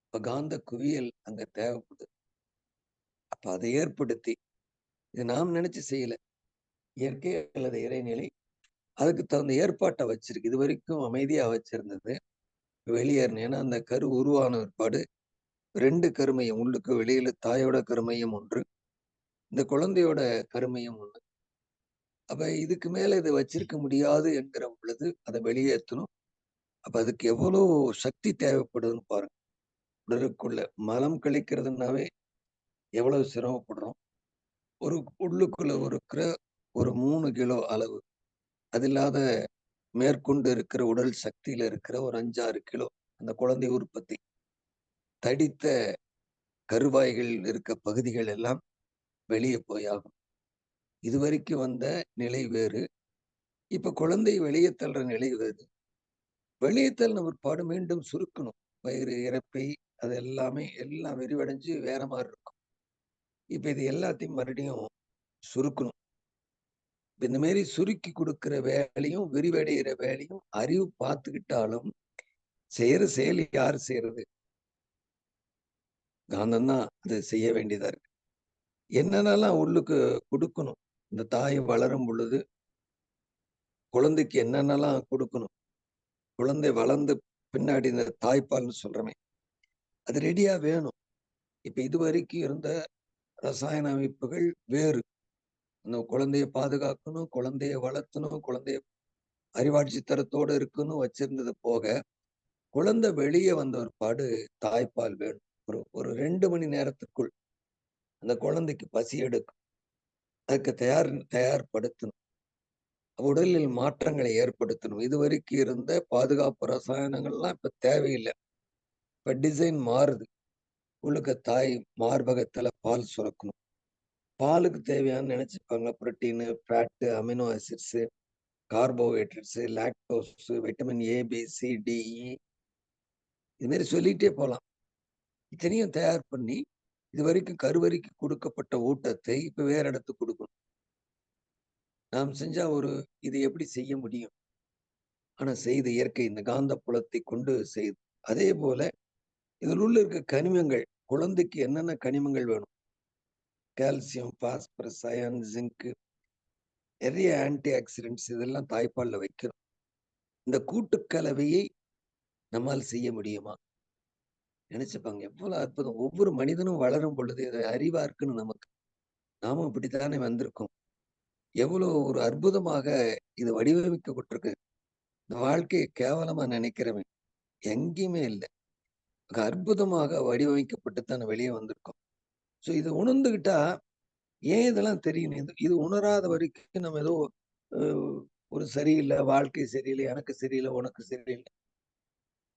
[SPEAKER 3] இப்ப காந்த குவியல் அங்க தேவைப்படுது. அப்ப அதை ஏற்படுத்தி, இது நாம் நினைச்சு செய்யல, இயற்கை அல்லது இறைநிலை அதுக்கு தகுந்த ஏற்பாட்டை வச்சிருக்கு. இது வரைக்கும் அமைதியா வச்சிருந்தது வெளியேறணும். ஏன்னா அந்த கரு உருவான பிற்பாடு 2 கருமையம், உள்ளுக்கு வெளியில தாயோட கருமையம் ஒன்று, இந்த குழந்தையோட கருமையம் ஒன்று. அப்ப இதுக்கு மேல இதை வச்சிருக்க முடியாது என்கிற பொழுது அதை வெளியேற்றணும். அப்ப அதுக்கு எவ்வளவு சக்தி தேவைப்படுதுன்னு பாருங்க. உடலுக்குள்ள மலம் கழிக்கிறதுனாவே எவ்வளவு சிரமப்படுறோம். ஒரு உள்ளுக்குள்ள இருக்கிற ஒரு 3 கிலோ அளவு, அது இல்லாத மேற்கொண்டு இருக்கிற உடல் சக்தியில இருக்கிற ஒரு 5-6 கிலோ அந்த குழந்தை உற்பத்தி, தடித்த கருவாய்கள் இருக்க பகுதிகள் எல்லாம் வெளியே போயாகும். இதுவரைக்கும் வந்த நிலை வேறு, இப்ப குழந்தை வெளியே தள்ளுற நிலை வேறு. வெளியே தள்ளின பிற்பாடு மீண்டும் சுருக்கணும். வயிறு, இரைப்பை அது எல்லாமே எல்லாம் விரிவடைஞ்சு வேற மாதிரி இருக்கும். இப்ப இது எல்லாத்தையும் மறுபடியும் சுருக்கணும். இந்த மாதிரி சுருக்கி கொடுக்கிற வேலையும் விரிவடைகிற வேலையும் அறிவு பார்த்துக்கிட்டாலும் செய்யற செயல் யார் செய்யறது? காந்தம் தான் அது செய்ய வேண்டியதா இருக்கு. என்னென்னலாம் உள்ளுக்கு கொடுக்கணும், இந்த தாய் வளரும் பொழுது குழந்தைக்கு என்னென்னலாம் கொடுக்கணும், குழந்தை வளர்ந்து பின்னாடி இந்த தாய்ப்பால்னு சொல்றமே அது ரெடியா வேணும். இப்ப இது வரைக்கும் இருந்த ரசாயன அமைப்புகள் வேறு. அந்த குழந்தைய பாதுகாக்கணும், குழந்தைய வளர்த்தணும், குழந்தைய அறிவாட்சி தரத்தோட இருக்குன்னு வச்சிருந்தது போக, குழந்தை வெளியே வந்த ஒருபாடு தாய்ப்பால் வேணும். ஒரு 2 மணி நேரத்துக்குள் அந்த குழந்தைக்கு பசி எடுக்கும். அதுக்கு தயார்படுத்தணும். உடலில் மாற்றங்களை ஏற்படுத்தணும். இதுவரைக்கும் இருந்த பாதுகாப்பு ரசாயனங்கள்லாம் இப்ப தேவையில்லை. இப்ப டிசைன் மாறுது. உள்ளுக்கு தாய் மார்பகத்துல பால் சுரக்கணும். பாலுக்கு தேவையான நினைச்சுப்பாங்க protein, fat, amino acids, carbohydrates, lactose, vitamin A, B, C, D, E, இது மாதிரி சொல்லிட்டே போலாம். இத்தனையும் தயார் பண்ணி இது வரைக்கும் கருவறைக்கு கொடுக்கப்பட்ட ஊட்டத்தை இப்ப வேற இடத்துக்கு கொடுக்கணும். நாம் செஞ்சா இது எப்படி செய்ய முடியும்? ஆனா செய்து இயற்கை இந்த காந்த புலத்தை கொண்டு செய்து. அதே போல இதில் உள்ள இருக்க கனிமங்கள், குழந்தைக்கு என்னென்ன கனிமங்கள் வேணும், கால்சியம், பாஸ்பரஸ், அயன், ஜிங்க், நிறைய ஆன்டி ஆக்சிடென்ட்ஸ் இதெல்லாம் தாய்ப்பால்ல வைக்கணும். இந்த கூட்டுக்கலவையை நம்மால் செய்ய முடியுமா? நினைச்சுப்பாங்க எவ்வளவு அற்புதம். ஒவ்வொரு மனிதனும் வளரும் பொழுது இது அறிவா இருக்குன்னு நமக்கு, நாமும் இப்படித்தானே வந்திருக்கோம். எவ்வளவு ஒரு அற்புதமாக இது வடிவமைக்கப்பட்டிருக்கு. இந்த வாழ்க்கையை கேவலமா நினைக்கிறவன் எங்கேயுமே இல்லை. அற்புதமாக வடிவமைக்கப்பட்டுத்தான் வெளியே வந்திருக்கோம். ஸோ இதை உணர்ந்துகிட்டா ஏன் இதெல்லாம் தெரியும்? இது உணராத வரைக்கும் நம்ம ஏதோ ஒரு சரியில்லை, வாழ்க்கை சரியில்லை, எனக்கு சரியில்லை, உனக்கு சரியில்லை.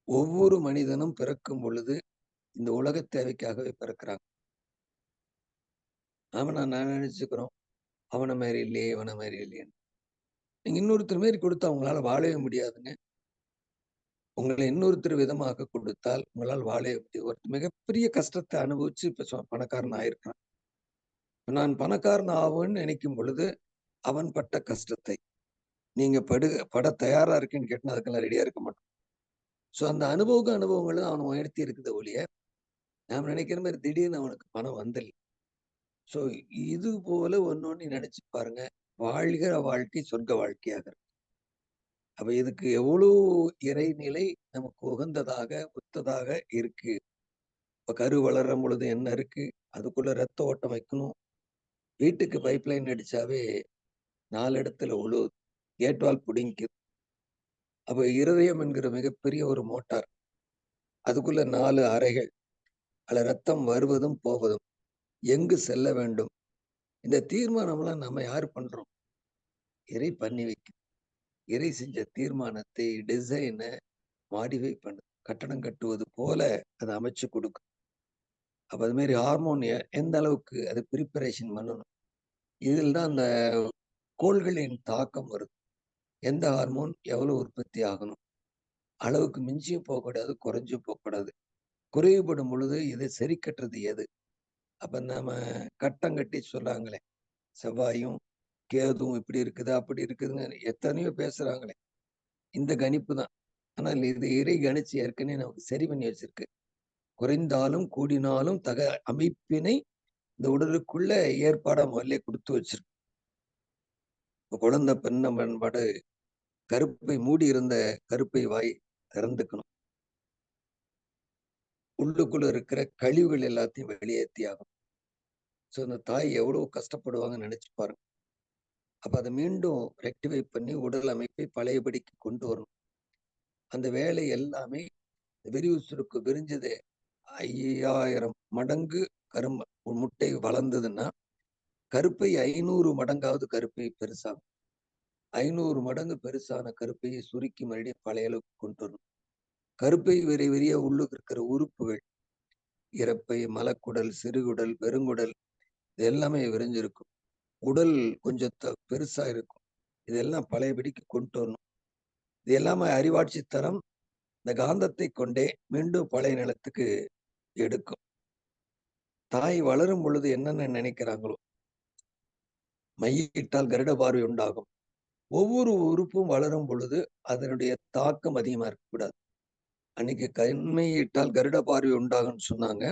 [SPEAKER 3] ஒவ்வொரு மனிதனும் பிறக்கும் பொழுது இந்த உலக தேவைக்காகவே பிறக்கிறாங்க. நான் நினைச்சுக்கிறோம் அவனை மாதிரி இல்லையே, இவனை மாதிரி இல்லையேன்னு. நீங்க இன்னொருத்தர் மாரி கொடுத்தா உங்களால வாழவே முடியாதுங்க. உங்களை இன்னொருத்தர் விதமாக கொடுத்தால் உங்களால் வாழவே முடியாது. ஒரு மிகப்பெரிய கஷ்டத்தை அனுபவிச்சு இப்ப பணக்காரன் ஆயிருக்கான். நான் பணக்காரன் ஆகும்னு நினைக்கும் பொழுது அவன் பட்ட கஷ்டத்தை நீங்க பட தயாரா இருக்கேன்னு கேட்டா அதுக்கெல்லாம் ரெடியா இருக்க மாட்டோம். ஸோ அந்த அனுபவங்களும் அவனை உயர்த்தி இருக்குது ஒழிய நாம் நினைக்கிற மாதிரி திடீர்னு அவனுக்கு பணம் வந்தல். ஸோ இது போல ஒன்னொன்னு நினைச்சு பாருங்க. வாழ்கிற வாழ்க்கை சொர்க்க வாழ்க்கையாக இருக்கு. அப்ப இதுக்கு எவ்வளவு இறைநிலை நமக்கு உகந்ததாக ஒத்ததாக இருக்கு. இப்ப கரு வளரும் பொழுது என்ன இருக்கு, அதுக்குள்ள ரத்த ஓட்டம் வைக்கணும், வீட்டுக்கு பைப் லைன் அடிச்சாவே 4 இடத்துல உழுவுது, கேட் வால் பிடுங்கிக்குது. அப்ப இருதயம் என்கிற மிகப்பெரிய ஒரு மோட்டார், அதுக்குள்ள 4 அறைகள், அதுல ரத்தம் வருவதும் போவதும், எங்கு செல்ல வேண்டும், இந்த தீர்மானம்லாம் நம்ம யாரு பண்றோம்? இறை பண்ணி வைக்கும். இறை செஞ்ச தீர்மானத்தை, டிசைனை மாடிஃபை பண்ணுது. கட்டடம் கட்டுவது போல அதை அமைச்சு கொடுக்கும். அப்ப அது மாதிரி ஹார்மோன் எந்த அளவுக்கு அது ப்ரிப்பரேஷன் பண்ணணும். இதில் தான் அந்த கோள்களின் தாக்கம் வருது. எந்த ஹார்மோன் எவ்வளவு உற்பத்தி ஆகணும், அளவுக்கு மிஞ்சியும் போகக்கூடாது, குறைஞ்சும் போகக்கூடாது. குறைவுபடும் பொழுது இதை சரி கட்டுறது எது? அப்ப நம்ம கட்டம் கட்டி சொல்றாங்களே, செவ்வாயும் கேதுவும் இப்படி இருக்குது அப்படி இருக்குதுன்னு எத்தனையோ பேசுறாங்களே, இந்த கணிப்பு தான். ஆனால் இது இறை கணிச்சு ஏற்கனவே நமக்கு சரி பண்ணி வச்சிருக்கு. குறைந்தாலும் கூடினாலும் அமைப்பினை இந்த உடலுக்குள்ள ஏற்பாடா முதல்ல கொடுத்து வச்சிருக்கு. குழந்தை பெண்ண பண்பாடு கருப்பை மூடி இருந்த கருப்பை வாய் திறந்துக்கணும். உள்ளுக்குள்ள இருக்கிற கழிவுகள் எல்லாத்தையும் வெளியேற்றி ஆகும். ஸோ அந்த தாய் எவ்வளவு கஷ்டப்படுவாங்கன்னு நினைச்சு பாருங்க. அப்ப அதை மீண்டும் ரெக்டிஃபை பண்ணி உடல் அமைப்பை பழையபடிக்கு கொண்டு வரணும். அந்த வேலை எல்லாமே விரிவு சுருக்கு விரிஞ்சது 5000 மடங்கு முட்டை வளர்ந்ததுன்னா கருப்பை 500 மடங்காவது கருப்பை பெருசாகும். 500 மடங்கு பெருசான கருப்பையை சுருக்கி மறுபடியும் பழைய அளவுக்கு கொண்டு வரணும். கருப்பை விரிய உள்ளுக்கு இருக்கிற உறுப்புகள், இறப்பை, மலக்குடல், சிறுகுடல், பெருங்குடல், இது எல்லாமே விரிஞ்சிருக்கும். உடல் கொஞ்சம் பெருசா இருக்கும். இதெல்லாம் பழையபடிக்கு கொண்டு வரணும். இது எல்லாமே அறிவாட்சி தரம் இந்த காந்தத்தை கொண்டே மீண்டும் பழைய நிலத்துக்கு எடுக்கும். தாய் வளரும் பொழுது என்னென்ன நினைக்கிறாங்களோ, மையிட்டால் கருட பார்வை உண்டாகும். ஒவ்வொரு உறுப்பும் வளரும் பொழுது அதனுடைய தாக்கம் அதிகமா இருக்கக்கூடாது. அன்னைக்கு கண்மையிட்டால் கருட பார்வை உண்டாகும்னு சொன்னாங்க.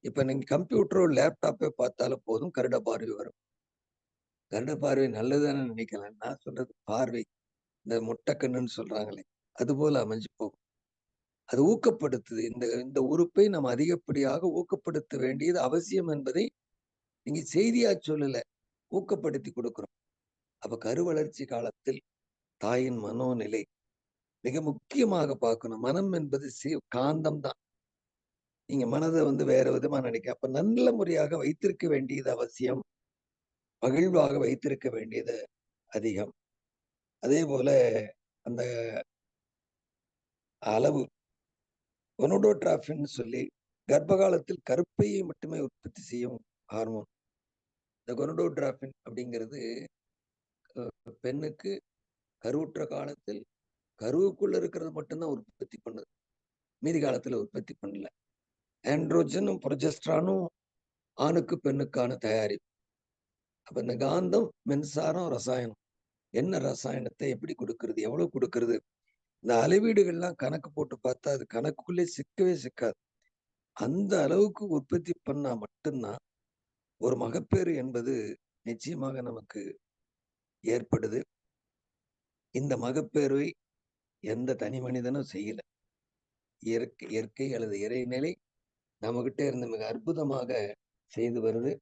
[SPEAKER 3] இப்ப நீங்க கம்ப்யூட்டரோ லேப்டாப்போ பார்த்தாலும் போதும் கருட பார்வை வரும். கருட பார்வை நல்லதுன்னு நினைக்கலாம். நான் சொல்றது பார்வை, இந்த முட்டைக்கண்ணுன்னு சொல்றாங்களே, அது போல அமைஞ்சு போகும். அது ஊக்கப்படுத்துது. இந்த இந்த உறுப்பை நம்ம அதிகப்படியாக ஊக்கப்படுத்த வேண்டியது அவசியம் என்பதை நீங்க செய்தியா சொல்லல, ஊக்கப்படுத்தி கொடுக்கிறோம். அப்ப கருவளர்ச்சி காலத்தில் தாயின் மனோநிலை மிக முக்கியமாக பார்க்கணும். மனம் என்பது காந்தம் தான். நீங்க மனதை வேற விதமா நினைக்க, அப்ப நல்ல முறையாக வைத்திருக்க வேண்டியது அவசியம், மகிழ்வாக வைத்திருக்க வேண்டியது அதிகம். அதே போல அந்த அளவு கொனோடோட்ராபின் சொல்லி கர்ப்ப காலத்தில் கருப்பையை மட்டுமே உற்பத்தி செய்யும் ஹார்மோன். இந்த கொனோடோட்ராபின் அப்படிங்கிறது பெண்ணுக்கு கருவுற்ற காலத்தில் கருவுக்குள்ள இருக்கிறது மட்டும்தான் உற்பத்தி பண்ணுது, மீதி காலத்துல உற்பத்தி பண்ணல. ஆண்ட்ரோஜனும் புரொஜெஸ்ட்ரானும் ஆணுக்கு பெண்ணுக்கான தயாரிப்பு. அப்ப இந்த காந்தம், மின்சாரம், ரசாயனம், என்ன ரசாயனத்தை எப்படி கொடுக்கறது, எவ்வளவு கொடுக்கறது, இந்த அளவீடுகள்லாம் கணக்கு போட்டு பார்த்தா அது கணக்குள்ளே சிக்கவே சிக்காது. அந்த அளவுக்கு உற்பத்தி பண்ணா மட்டும்தான் ஒரு மகப்பேறு என்பது நிச்சயமாக நமக்கு ஏற்படுது. இந்த மகப்பேறுவை எந்த தனி மனிதனும் செய்யல. இயற்கை அல்லது இறைநிலை நம்மகிட்ட இருந்து மிக அற்புதமாக செய்து வருது.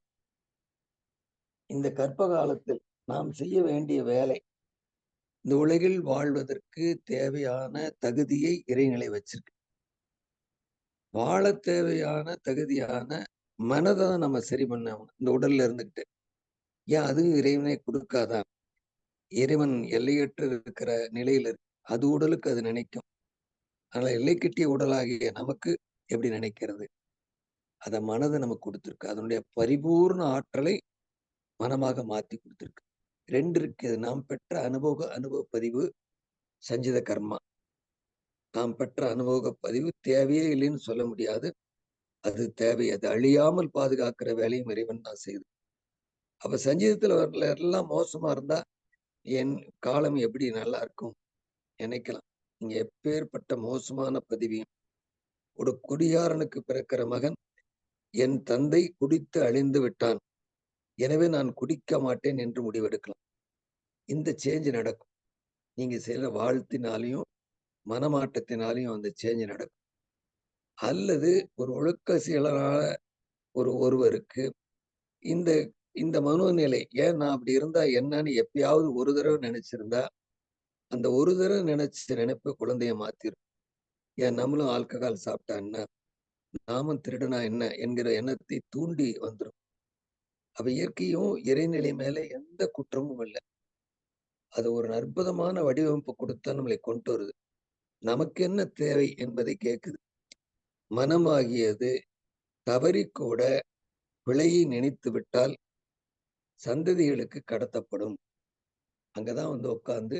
[SPEAKER 3] இந்த கர்ப்ப காலத்தில் நாம் செய்ய வேண்டிய வேலை, இந்த உலகில் வாழ்வதற்கு தேவையான தகுதியை இறைநிலை வச்சிருக்கு. வாழ தேவையான தகுதியான மனதை நம்ம சரி பண்ண இந்த உடல்ல இருந்துகிட்டு. ஏன் அதுவும் இறைவனை கொடுக்காதா? இறைவன் எல்லையற்ற இருக்கிற நிலையில இருக்கு. அது உடலுக்கு அது நினைக்கும். அதனால எல்லை கட்டிய உடலாகிய நமக்கு எப்படி நினைக்கிறது? அத மனதை நமக்கு கொடுத்திருக்கு. அதனுடைய பரிபூர்ண ஆற்றலை மனமாக மாத்தி கொடுத்திருக்கு. 2 இருக்கு. நாம் பெற்ற அனுபவ பதிவு, சஞ்சித கர்மா. நாம் பெற்ற அனுபவ பதிவு தேவையே இல்லைன்னு சொல்ல முடியாது. அது தேவை. அது அழியாமல் பாதுகாக்கிற வேலையும் இறைவன் தான் செய்யுது. அப்ப சஞ்சீதத்துல வரல எல்லாம் மோசமா இருந்தா என் காலம் எப்படி நல்லா இருக்கும் நினைக்கலாம். நீங்க எப்பேற்பட்ட மோசமான பதிவையும், ஒரு குடியாரனுக்கு பிறக்கிற மகன், என் தந்தை குடித்து அழிந்து விட்டான், எனவே நான் குடிக்க மாட்டேன் என்று முடிவெடுக்கலாம். இந்த சேஞ்ச் நடக்கும். நீங்க செய்யற வாழ்த்தினாலையும் மனமாட்டத்தினாலையும் அந்த சேஞ்ச் நடக்கும். அல்லது ஒரு ஒழுக்க செயலரான ஒருவருக்கு இந்த இந்த மனோநிலை ஏன் நான் அப்படி இருந்தா என்னன்னு எப்பயாவது ஒரு தடவை நினைச்சிருந்தா அந்த ஒரு தடவை நினைச்ச நினைப்பு குழந்தைய மாத்திரும். ஏன் நம்மளும் ஆல்கஹால் சாப்பிட்டா என்ன, நாமும் திருடனா என்ன என்கிற எண்ணத்தை தூண்டி வந்துடும். அப்ப இயற்கையும் இறைநிலை மேல எந்த குற்றமும் இல்லை. அது ஒரு அற்புதமான வடிவமைப்பு கொடுத்தா நம்மளை கொண்டு வருது. நமக்கு என்ன தேவை என்பதை கேட்குது. மனமாகியது தவறிக்கூட பிழையை நினைத்து விட்டால் சந்ததிகளுக்கு கடத்தப்படும். அங்கதான் வந்து உட்காந்து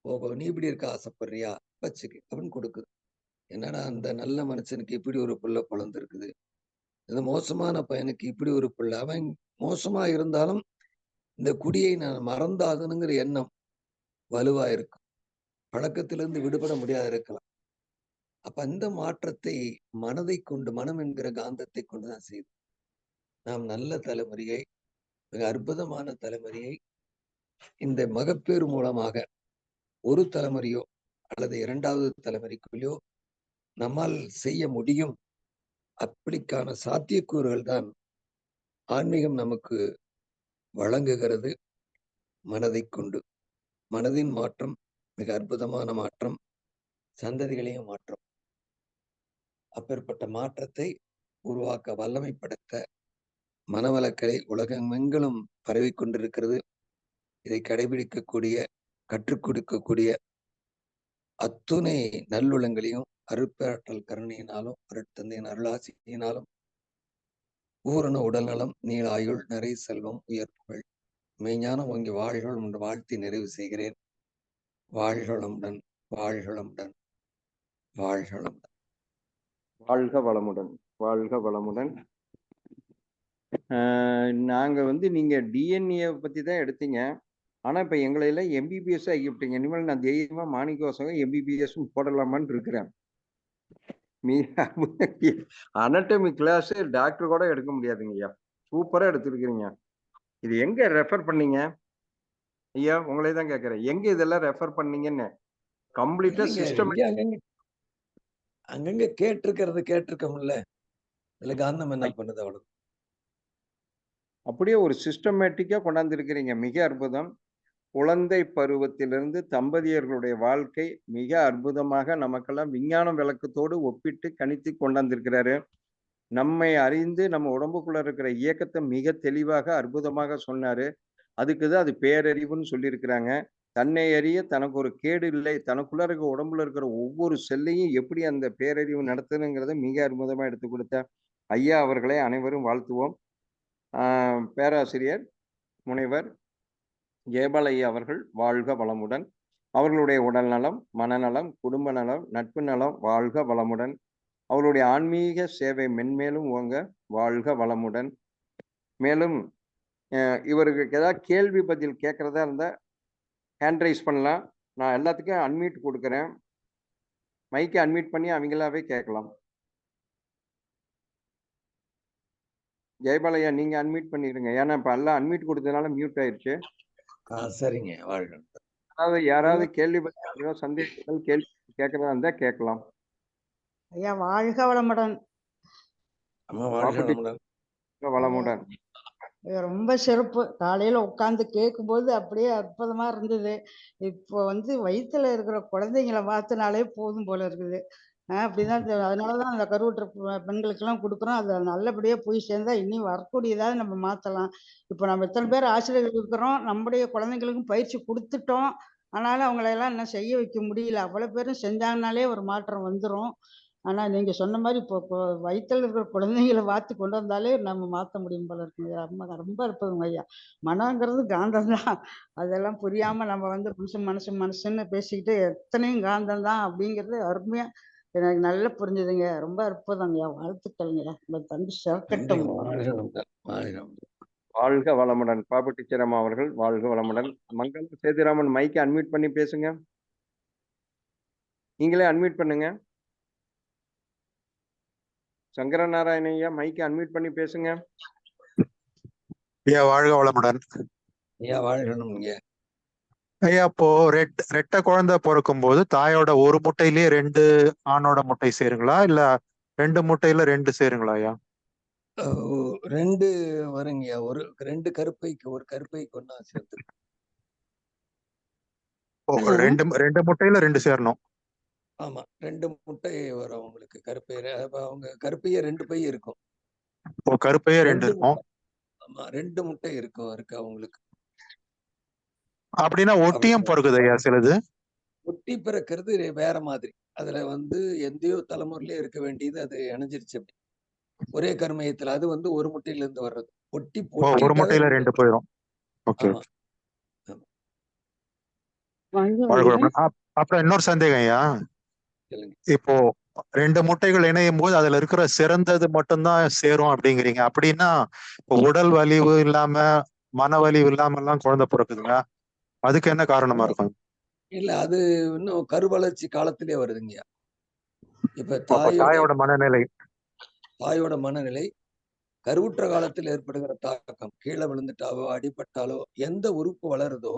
[SPEAKER 3] ஓஹோ நீ இப்படி இருக்க ஆசைப்படுறியா வச்சுக்கு அப்படின்னு கொடுக்குது. என்னடா அந்த நல்ல மனுஷனுக்கு இப்படி ஒரு புள்ள பிறந்திருக்குது, இந்த மோசமான பையனுக்கு இப்படி ஒரு புள்ள, அவன் மோசமா இருந்தாலும் இந்த குடியை நான் மறந்தாகணுங்கிற எண்ணம் வலுவா இருக்கும். பழக்கத்திலிருந்து விடுபட முடியாது இருக்கலாம். அப்ப அந்த மாற்றத்தை மனதை கொண்டு, மனம் என்கிற காந்தத்தை கொண்டுதான் செய்யுது. நாம் நல்ல தலைமுறையை, மிக அற்புதமான தலைமுறையை இந்த மகப்பேறு மூலமாக ஒரு தலைமுறையோ அல்லது இரண்டாவது தலைமுறைக்குள்ளேயோ நம்மால் செய்ய முடியும். அப்படிக்கான சாத்தியக்கூறுகள் தான் ஆன்மீகம் நமக்கு வழங்குகிறது. மனதை கொண்டு மனதின் மாற்றம் மிக அற்புதமான மாற்றம், சந்ததிகளையும் மாற்றம். அப்பேற்பட்ட மாற்றத்தை உருவாக்க வல்லமை படைத்த மனவளக்கலை உலகமெங்கிலும் பரவி கொண்டிருக்கிறது. இதை கடைபிடிக்கக்கூடிய, கற்றுக் கொடுக்கக்கூடிய அத்துணை நல்லுளங்களையும் அருட்பேராற்றல் கருணையினாலும் அருட்தந்தையின் அருளாசியினாலும் பூரண உடல்நலம், நீள ஆயுள், நிறை செல்வம், உயர்ப்புகள், மெய்ஞானம் ஓங்கி வாழ்கள் என்று வாழ்த்தி நிறைவு செய்கிறேன். வாழ்களமுடன், வாழ்களமுடன், வாழ்களமுடன்.
[SPEAKER 2] வாழ்க வளமுடன், வாழ்க வளமுடன். நாங்க வந்து நீங்க டிஎன்ஏ பத்தி தான் எடுத்தீங்க. ஆனா இப்ப எங்களை எல்லாம் எம்பிபிஎஸ் ஆகிவிட்டீங்க. இனிமேல் நான் தைரியமா மாணிக்கவாசகம் எம்பிபிஎஸ் போடலாமான்னு இருக்கிறேன். அனட்டமி கிளாஸ் டாக்டர் கூட எடுக்க முடியாதுங்க ஐயா. சூப்பரா எடுத்திருக்கிறீங்க. இது எங்க ரெஃபர் பண்ணீங்க ஐயா? உங்களே தான் கேட்கிறேன், எங்க இதெல்லாம் ரெஃபர் பண்ணீங்கன்னு. கம்ப்ளீட்டா சிஸ்டம்
[SPEAKER 3] அங்கங்க கேட்டிருக்கோம்ல, இதுல காந்தம் என்ன பண்ணுது அவ்வளவு.
[SPEAKER 2] அப்படியே ஒரு சிஸ்டமேட்டிக்கா கொண்டாந்து இருக்கிறீங்க. மிக அற்புதம். குழந்தை பருவத்திலிருந்து தம்பதியர்களுடைய வாழ்க்கை மிக அற்புதமாக நமக்கெல்லாம் விஞ்ஞான விளக்கத்தோடு ஒப்பிட்டு கணித்து கொண்டாந்திருக்கிறாரு. நம்மை அறிந்து நம்ம உடம்புக்குள்ள இருக்கிற இயக்கத்தை மிக தெளிவாக அற்புதமாக சொன்னாரு. அதுக்குதான் அது பேரறிவுன்னு சொல்லியிருக்கிறாங்க. தன்னை அறிய தனக்கு ஒரு கேடு இல்லை, தனக்குள்ள இருக்க உடம்புல இருக்கிற ஒவ்வொரு செல்லையும் எப்படி அந்த பேரறிவு நடத்துதுங்கிறத மிக அற்புதமா எடுத்து கொடுத்த ஐயா அவர்களை அனைவரும் வாழ்த்துவோம். பேராசிரியர் முனைவர் ஜெயபால் ஐயா அவர்கள் வாழ்க வளமுடன். அவர்களுடைய உடல் நலம், மனநலம், குடும்ப நலம், நட்பு நலம் வாழ்க வளமுடன். அவருடைய ஆன்மீக சேவை மென்மேலும் ஓங்க வாழ்க வளமுடன். மேலும் இவருக்கு ஏதாவது கேள்வி பதில் கேட்கறதா இருந்தா ஹேண்ட் ரைஸ் பண்ணலாம். நான் எல்லாத்துக்கும் அன்மியூட் கொடுக்குறேன். மைக்கை அன்மியூட் பண்ணி அவங்களாவே கேட்கலாம். ஜெயபால் ஐயா நீங்க அன்மியூட் பண்ணிடுங்க. ஏன்னா இப்ப எல்லாம் அன்மியூட் கொடுத்ததுனால மியூட் ஆயிடுச்சு.
[SPEAKER 3] சரிங்க, வாழ்க.
[SPEAKER 2] அதாவது யாராவது கேள்வி பதில் சந்தேகங்கள் கேள்வி கேட்கறதா இருந்தா கேட்கலாம்.
[SPEAKER 4] ஐயா வாழ்க வளமுடன். வளமுடன். ரொம்ப சிறப்பு. காலையில உட்கார்ந்து கேட்கும்போது அப்படியே அற்புதமா இருந்தது. இப்போ வந்து வயித்துல இருக்கிற குழந்தைங்களை மாத்தினாலே போதும் போல இருக்குது. அப்படிதான் அதனாலதான் அந்த கருவுற்ற பெண்களுக்கெல்லாம் கொடுக்குறோம். அது நல்லபடியா போய் சேர்ந்தா இனி வரக்கூடியதாவது நம்ம மாத்தலாம். இப்போ நம்ம இத்தனை பேர் ஆசிரியர்கள் இருக்கிறோம், நம்முடைய குழந்தைங்களுக்கும் பயிற்சி கொடுத்துட்டோம். ஆனாலும் அவங்களையெல்லாம் இன்னும் செய்ய வைக்க முடியல. அவ்வளவு பேரும் செஞ்சாங்கனாலே ஒரு மாற்றம் வந்துடும். ஆனா நீங்க சொன்ன மாதிரி இப்போ வயித்துல இருக்கிற குழந்தைங்களை மாத்தி கொண்டு வந்தாலே நம்ம மாத்த முடியும் போல இருக்குங்க. ரொம்ப ரொம்ப இருப்பதுங்க ஐயா. மனங்கிறது காந்தம் தான். அதெல்லாம் புரியாம நம்ம வந்து மனுஷன்னு பேசிக்கிட்டு எத்தனையும் காந்தம் தான் அப்படிங்கிறது அருமையா எனக்கு நல்லா புரிஞ்சுதுங்க. ரொம்ப அற்புதங்கய்யா. வாழ்த்துக்கள்ங்க. இந்த தம்பி சிறக்கட்டும்.
[SPEAKER 2] வாழ்க வளமுடன். பாபு டீச்சர் அம்மா அவர்கள் வாழ்க வளமுடன். மங்களம் சேதுராமன் மைக்கை அன்மியூட் பண்ணி பேசுங்க. நீங்களே அன்மியூட் பண்ணுங்க. சங்கரநாராயண ஐயா மைக்கை அன்மியூட் பண்ணி பேசுங்க.
[SPEAKER 5] ஐயா வாழ்க வளமுடன்.
[SPEAKER 3] ஐயா வாழ்கணும்.
[SPEAKER 5] ஐயா இப்போ ரெட்டை குழந்தை பிறக்கும் போது தாயோட ஒரு முட்டையிலேயே 2 ஆணோட முட்டை சேருங்களா, இல்ல 2 முட்டையில 2 சேருங்களா ஐயா?
[SPEAKER 3] 2 வருங்கய்யா. 2 கருப்பைக்கு ஒரு கருப்பைக்கு ஒண்ணா சேர்த்து.
[SPEAKER 5] ரெண்டு முட்டையில 2 சேரணும்.
[SPEAKER 3] ஆமா 2 முட்டை வரும் உங்களுக்கு கருப்பை. அப்ப அவங்க கருப்பையே 2 பை இருக்கும்.
[SPEAKER 5] கருப்பையே 2
[SPEAKER 3] 2
[SPEAKER 5] இருக்கும்.
[SPEAKER 3] முட்டை. ஆமா 2 முட்டை இருக்கு அவங்களுக்கு.
[SPEAKER 5] அப்படின்னா ஒட்டியும் பிறகுது ஐயா சிலது.
[SPEAKER 3] ஒட்டி பிறக்கிறது வேற மாதிரி. அதுல எந்தையோ தலைமுறையிலே இருக்க வேண்டியது அது இணைஞ்சிருச்சு. அப்படி ஒரே கருமையத்துல அது ஒரு முட்டையில இருந்து வர்றது.
[SPEAKER 5] ஒரு முட்டையில 2 போயிடும். ஓகே.
[SPEAKER 3] ஆமா.
[SPEAKER 5] அப்புறம் இன்னொரு சந்தேகம் ஐயா. இப்போ 2 முட்டைகள் இணையும் போது அதுல இருக்கிற சிறந்தது மட்டும்தான் சேரும் அப்படிங்கிறீங்க. அப்படின்னா இப்போ உடல் வலிவு இல்லாம மன வலிவு இல்லாம எல்லாம் குழந்தை பிறக்குதுங்க. அதுக்கு என்ன காரணமா இருக்கும்?
[SPEAKER 3] இல்ல அது இன்னும் கருவளர்ச்சி காலத்திலே வருதுங்கய்யா. இப்ப
[SPEAKER 5] தாயோட
[SPEAKER 3] மனநிலை கருவுற்ற காலத்தில் ஏற்படுகிற தாக்கம், கீழே விழுந்துட்டாலோ அடிபட்டாலோ எந்த உறுப்பு வளருதோ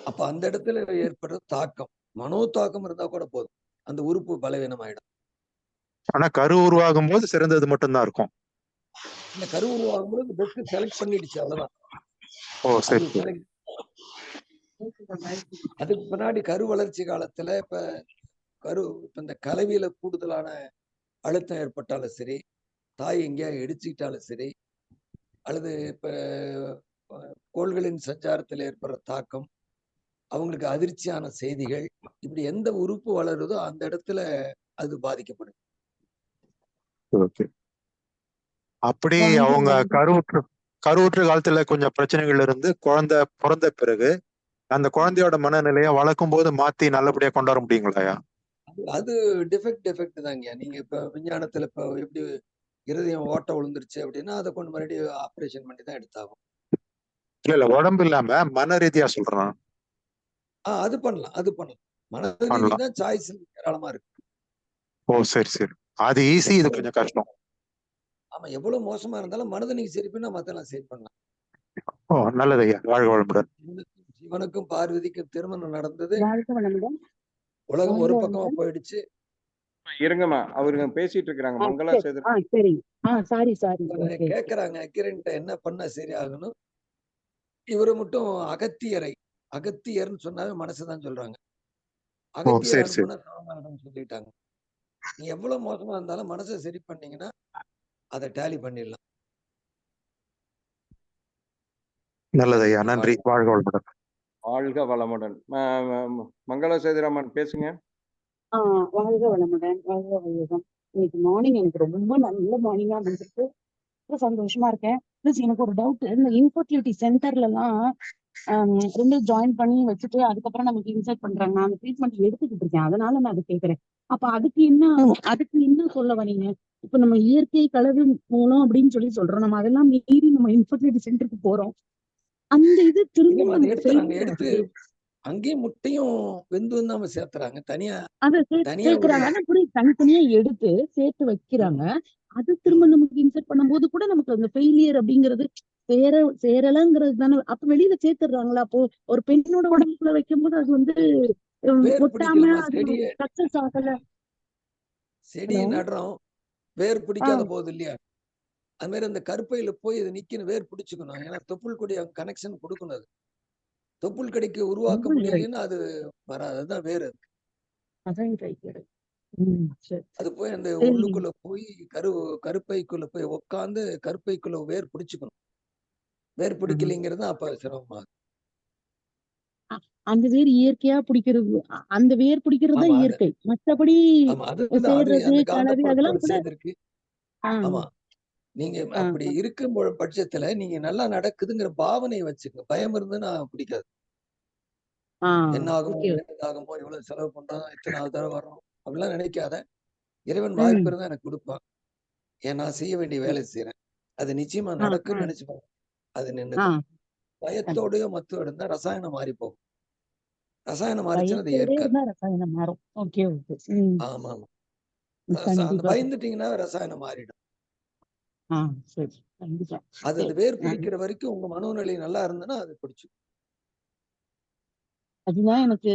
[SPEAKER 3] அப்ப அந்த இடத்துல ஏற்படுற தாக்கம், மனோ தாக்கம் இருந்தா கூட போதும், அந்த உறுப்பு பலவீனம் ஆயிடும்.
[SPEAKER 5] ஆனா கரு உருவாகும் போது சிறந்தது மட்டும்தான் இருக்கும்.
[SPEAKER 3] இந்த கரு உருவாகும் போது பெஸ்ட் செலக்ட் பண்ணிடுச்சு, அவ்வளவுதான். அதுக்கு பின்னாடி கரு வளர்ச்சி காலத்துல இப்ப இந்த கலவியில கூடுதலான அழுத்தம் ஏற்பட்டாலும் சரி, தாய் எங்கேயாவது இடிச்சுக்கிட்டாலும் சரி, அல்லது இப்ப கோள்களின் சஞ்சாரத்தில் ஏற்படுற தாக்கம், அவங்களுக்கு அதிர்ச்சியான செய்திகள், இப்படி எந்த உறுப்பு வளருதோ அந்த இடத்துல அது பாதிக்கப்படும்.
[SPEAKER 5] அப்படி அவங்க கருவுற்ற காலத்துல கொஞ்சம் பிரச்சனைகள் இருந்து குழந்தை பிறந்த பிறகு அந்த குழந்தையோட மனநிலையை வளர்க்கும் போது மாத்தி நல்லபடியா கொண்டு வர முடியுங்களா?
[SPEAKER 3] அது டிஃபெக்ட் தாங்க. நீங்க இப்ப விஞ்ஞானத்துல இப்ப எப்படி இருதயம் ஓட்ட விழுந்துருச்சு அப்படின்னா அதை கொண்டு மறுபடியும் ஆபரேஷன் பண்ணி தான் எடுத்தாகும்.
[SPEAKER 5] இல்ல உடம்பு இல்லாம மன ரீதியா சொல்றான்.
[SPEAKER 3] அது பண்ணலாம். மன ரீதியா தான் சாய்ஸ் ஏராளமா இருக்கு.
[SPEAKER 5] சரி. அது ஈஸி, இது கொஞ்சம் கஷ்டம்.
[SPEAKER 3] ஆமா, எவ்வளவு மோசமா இருந்தாலும் மனதை நீங்க சரி பண்ணா மத்தெல்லாம் சரி பண்ணலாம்.
[SPEAKER 5] நல்லது ஐயா, வாழ்க வளமுடன்.
[SPEAKER 3] சிவனுக்கும் பார்வதிக்கும் திருமணம் நடந்தது, உலகம் ஒரு பக்கமா போயிடுச்சு.
[SPEAKER 2] இருங்கம்மா, அவருங்க பேசிட்டு இருக்காங்க. மங்களா
[SPEAKER 3] கேக்குறாங்க அக்கிரன்ட்ட என்ன பண்ண சரி ஆகணும். இவரு மட்டும் அகத்தியர்னு சொன்னாவே மனசுதான் சொல்றாங்க. அகத்தியர் அனுப்புனா சாமானிடம் சொல்லிட்டாங்க. நீ எவ்வளவு மோசமா இருந்தாலும் மனசை சரி பண்ணீங்கன்னா அதை டேலி பண்ணிடலாம்.
[SPEAKER 5] நல்லது ஐயா, நன்றி. வாழ்க வளமுடன்.
[SPEAKER 2] வாழ்க வளமுடன். மங்களா சேதுராமன் பேசுங்க.
[SPEAKER 6] வாழ்க வளமுடன். வாழ்க வையகம். இன்னைக்கு மார்னிங் எனக்கு ரொம்ப நல்ல மார்னிங்கா இருந்துருக்கு. ரொம்ப சந்தோஷமா இருக்கேன். பிளஸ் எனக்கு ஒரு டவுட், இந்த இன்ஃபர்டிலிட்டி சென்டர்ல எல்லாம் 2 ஜாயின் பண்ணி வச்சுட்டு அதுக்கப்புறம் நமக்கு இன்சர்ட் பண்றாங்க. நான் அந்த ட்ரீட்மெண்ட் எடுத்துக்கிட்டு இருக்கேன், அதனால நான் அதை கேட்கிறேன். அப்ப அதுக்கு என்ன சொல்ல வரீங்க? இப்ப நம்ம இயற்கை கலவு மூலம் அப்படின்னு சொல்றோம், நம்ம அதெல்லாம் மீறி நம்ம இன்ஃபர்டிலிட்டி சென்டருக்கு போறோம். அந்த இது திரும்ப
[SPEAKER 3] எடுத்து அங்கேயும் முட்டையும் வெந்து வந்தாம சேர்த்துறாங்க, தனியா
[SPEAKER 6] சேர்க்கிறாங்க. ஆனா கூட தனித்தனியா எடுத்து சேர்த்து வைக்கிறாங்க. அது திரும்ப நமக்கு இன்சர்ட் பண்ணும்போது கூட நமக்கு அந்த ஃபெயிலியர் அப்படிங்கிறது சேரலங்கிறது தானே. அப்ப வெளியில சேர்த்துடுறாங்களா? அப்போ ஒரு பெண்ணோட உடம்புக்குள்ள வைக்கும் போது அது ஒட்டாம சக்சஸ் ஆகல.
[SPEAKER 3] செடியை நடுறோம், வேர் பிடிக்காத போகுது இல்லையா? அது மாதிரி அந்த கருப்பையில போய் இது நிக்கணும், வேர் பிடிச்சுக்கணும். ஏன்னா தொப்புள் கொடி கனெக்ஷன் கொடுக்கணும். அது தொப்புள் கடிக்கு உருவாக்க முடியலன்னா அது வராது, அதுதான் வேறு. அது போய் அந்த உள்ளுக்குள்ள போய் கருப்பைக்குள்ள போய் உட்காந்து கருப்பைக்குள்ள வேர் பிடிச்சுக்கணும். வேர் பிடிக்கலைங்கிறது அப்ப சிரமமா.
[SPEAKER 6] அந்த வேர் இயற்கையா பிடிக்கிறது, அந்த வேர் பிடிக்கிறது தான் இயற்கை. மற்றபடி அதெல்லாம்
[SPEAKER 3] சேர்ந்திருக்கு. ஆமா, நீங்க அப்படி இருக்கும் பட்சத்துல நீங்க நல்லா நடக்குதுங்கிற பாவனையை வச்சுக்க. பயம் இருந்துன்னா பிடிக்காது. என்ன ஆகுமோ எவ்வளவு செலவு பண்றோம், எத்தனை தடவை வர்றோம் அப்படிலாம் நினைக்காத. இறைவன் வாய்ப்பு இருந்தா எனக்கு கொடுப்பான், ஏன் நான் செய்ய வேண்டிய வேலை செய்யறேன், அது நிச்சயமா நடக்குன்னு நினைச்சுப்பாங்க. அது நின்று பயத்தோடய மத்தோட இருந்தா ரசாயனம் மாறி போகும். ரசாயனம் மாறிச்சுன்னா அது ஏற்காது. ஆமா ஆமா, பயந்துட்டீங்கன்னா ரசாயனம் மாறிடும். அது வேர் பிடிக்கிற வரைக்கும் உங்க மனோநிலை நல்லா இருந்ததுன்னா அது பிடிச்சு.
[SPEAKER 6] அதுதான் எனக்கு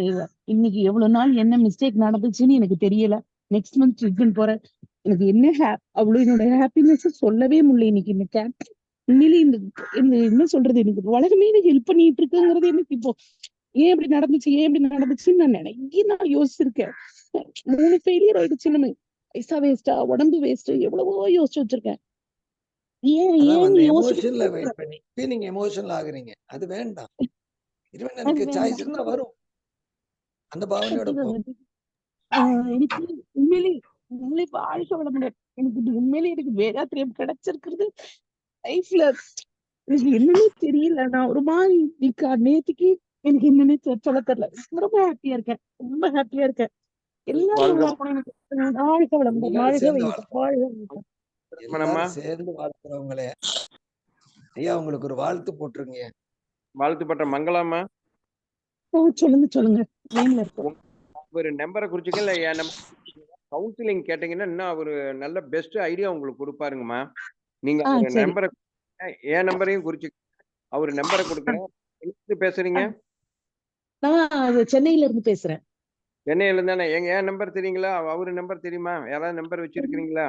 [SPEAKER 6] இன்னைக்கு எவ்வளவு நாள் என்ன மிஸ்டேக் நடந்துச்சுன்னு எனக்கு தெரியல. நெக்ஸ்ட் மந்த் ட்ரீட்மெண்ட் போறேன். எனக்கு என்ன அவ்வளவு என்னோட ஹாப்பினஸ் சொல்லவே முடியல இன்னைக்கு. இந்த கேப் உண்மையிலேயே இந்த இந்த என்ன சொல்றது, எனக்கு உலகமே எனக்கு ஹெல்ப் பண்ணிட்டு இருக்குங்கிறது எனக்கு இப்போ ஏன் இப்படி நடந்துச்சுன்னு நான் யோசிச்சிருக்கேன். 3 ஃபெயிலியர் ஆயிடுச்சு. நம்ம பைசா வேஸ்டா, உடம்பு வேஸ்ட், எவ்வளவோ யோசிச்சு வச்சிருக்கேன். ஏன்
[SPEAKER 3] எமோஷன்ல வெயிட் பண்ணி நீங்க எமோஷனல் ஆகுறீங்க. அது வேண்டாம். இறைவன் எனக்கு சாய்ஸ் இருந்தா வரும். அந்த பாவனையோட
[SPEAKER 6] எனக்கு உண்மையிலே வாழ்க்கை வளமுடன். எனக்கு உண்மையிலே எனக்கு வேதாத்திரியம் கிடைச்சிருக்கிறது லைஃப்ல எனக்கு என்னன்னே தெரியல. நான் ஒரு மாதிரி நேத்திக்கு எனக்கு என்னன்னே சொல்ல தெரியல. ரொம்ப ஹாப்பியா இருக்கேன், ரொம்ப ஹாப்பியா இருக்கேன். எல்லாரும் நல்லா இருக்கணும். எனக்கு வாழ்க்கை வளமுடன், வாழ்க வையகம், வாழ்க வையகம்.
[SPEAKER 3] எல்லாரும் சேர்ந்து வாழ்த்துறவங்களே ஐயா உங்களுக்கு ஒரு வாழ்த்து போட்டுருங்க.
[SPEAKER 2] வாழ்த்துப்பட்ட மங்களாமா,
[SPEAKER 6] சொல்லுங்க லைன்ல இருக்கோம்.
[SPEAKER 2] ஒரு நம்பரை குறிச்சுக்க, இல்ல என் நம்பர் கவுன்சிலிங் கேட்டீங்கன்னா இன்னும் அவரு நல்ல பெஸ்ட் ஐடியா உங்களுக்கு கொடுப்பாருங்கம்மா. நீங்க ஒரு நம்பரை, என் நம்பரையும் குறிச்சு அவரு நம்பரை கொடுக்குறேன். எங்க பேசுறீங்க?
[SPEAKER 6] நான் சென்னையில இருந்து பேசுறேன்.
[SPEAKER 2] சென்னையில இருந்தானே? என் நம்பர் தெரியுங்களா? அவரு நம்பர் தெரியுமா? யாராவது நம்பர் வச்சிருக்கீங்களா?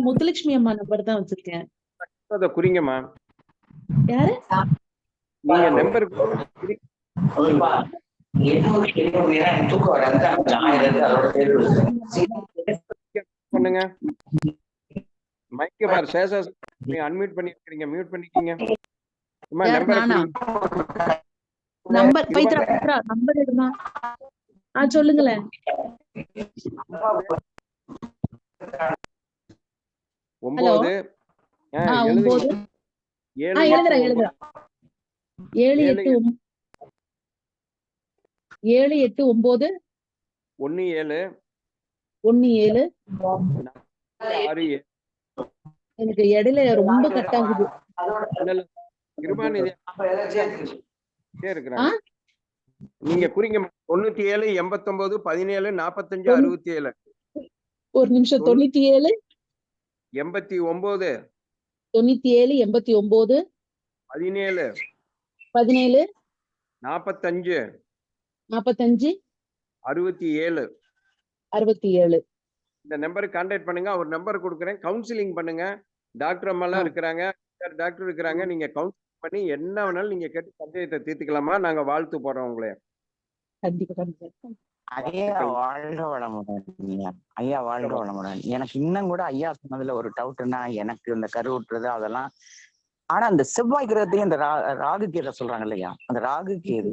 [SPEAKER 6] முத்துலட்சுமி அம்மா நம்பர் தான் வச்சிருக்கேன்.
[SPEAKER 2] அதை குறிங்கம்மா.
[SPEAKER 6] யாரு?
[SPEAKER 2] நீங்க நம்பர் பண்ணுங்க. மைக்க பார் சேஷா, அன்மியூட் பண்ணி இருக்கீங்க, மியூட் பண்ணிக்கீங்க.
[SPEAKER 6] நம்பர் பைத்ரா நம்பர் எடுமா. சொல்லுங்களேன்.
[SPEAKER 2] 9
[SPEAKER 6] எழுதுறேன். 789 17 எனக்கு இடையில ரொம்ப கட் ஆகுது.
[SPEAKER 2] நீங்க குறிங்க. 97 89 17 45 67.
[SPEAKER 6] ஒரு நிமிஷம். 97
[SPEAKER 2] 89
[SPEAKER 6] 97 89
[SPEAKER 2] 17
[SPEAKER 6] 17
[SPEAKER 2] 45
[SPEAKER 6] 45
[SPEAKER 2] 67
[SPEAKER 6] 67.
[SPEAKER 2] இந்த நம்பருக்கு கான்டாக்ட் பண்ணுங்க. அவர் நம்பர் கொடுக்குறேன். கவுன்சிலிங் பண்ணுங்க. டாக்டர் அம்மா எல்லாம் இருக்கிறாங்க, டாக்டர் இருக்கிறாங்க. நீங்க கவுன்சிலிங் பண்ணி என்ன வேணாலும் நீங்க கேட்டு சந்தேகத்தை தீர்த்துக்கலாமா? நாங்க வாழ்த்து போறோம் உங்களே.
[SPEAKER 7] ஐயா வாழ்க வளமுடன். ஐயா வாழ்க வளமுடன். எனக்கு இன்னும் கூட ஐயா சொன்னதுல ஒரு டவுட்னா, எனக்கு இந்த கருவுற்றுறது அதெல்லாம், ஆனா அந்த செவ்வாய் கிரகத்தையும் இந்த ராகு கேது சொல்றாங்க இல்லையா, அந்த ராகு கேது,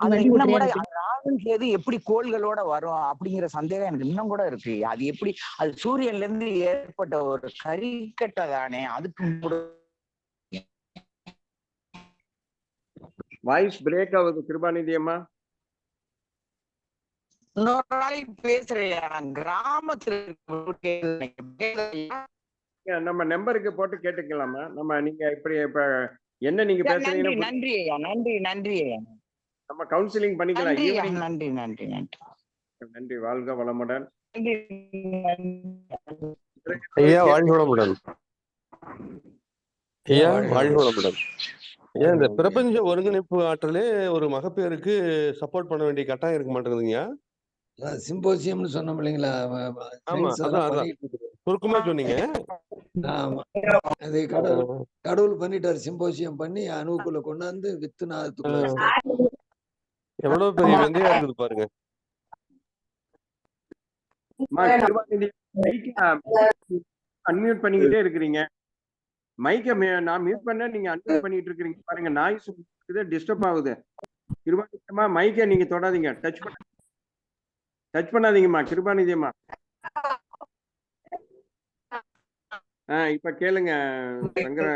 [SPEAKER 7] அது இன்னும் கூட ராகு கேது எப்படி கோள்களோட வரும் அப்படிங்கிற சந்தேகம் எனக்கு இன்னும் கூட இருக்கு. அது எப்படி, அது சூரியன்ல இருந்து ஏற்பட்ட ஒரு கரிக்கட்டை தானே? அதுக்கு
[SPEAKER 2] வாய்ஸ் பிரேக் ஆகுது கிருபாநிதி அம்மா.
[SPEAKER 7] பேசுறேன் கிராமத்துல
[SPEAKER 2] நம்ம நம்பருக்கு போட்டு கேட்டுக்கலாமா? நம்ம நீங்க இப்படி இப்ப என்ன நீங்க பேசுறீங்க?
[SPEAKER 7] நன்றி ஐயா, நன்றி ஐயா.
[SPEAKER 2] நம்ம கவுன்சிலிங் பண்ணிக்கலாம்.
[SPEAKER 7] நன்றி.
[SPEAKER 2] நன்றி. வாழ்க வளமுடன்.
[SPEAKER 8] ஐயா வாழ்க வளமுடன். ஐயா வாழ்க வளமுடன். ஐயா இந்த பிரபஞ்ச ஒருங்கிணைப்பு ஆற்றலே ஒரு மகப்பேருக்கு சப்போர்ட் பண்ண வேண்டிய கட்டாயம் இருக்க மாட்டேங்குதுங்க.
[SPEAKER 3] சிம்போசியம்னு சொன்னோம் இல்லைங்களா?
[SPEAKER 8] ஆமா, அதான் சுருக்கமா சொன்னீங்க.
[SPEAKER 3] ஆமா, அது கடவுள் பண்ணிட்டாரு. சிம்போசியம் பண்ணி அணுக்குள்ள கொண்டாந்து வித்து நாத்துக்குள்ள
[SPEAKER 8] எவ்வளவு பெரிய வெந்தையா இருக்குது பாருங்க.
[SPEAKER 2] அன்மியூட் பண்ணிக்கிட்டே இருக்கிறீங்க. மைக்க நான் மியூட் பண்ண, நீங்க அன்மியூட் பண்ணிட்டு இருக்கீங்க பாருங்க. நாய்ஸ் டிஸ்டர்ப் ஆகுது. கிருபாநிதியம்மா மைக்க நீங்க தொடாதீங்க, டச் பண்ணாதீங்கம்மா கிருபாநிதியம்மா. இப்ப கேளுங்க சங்கர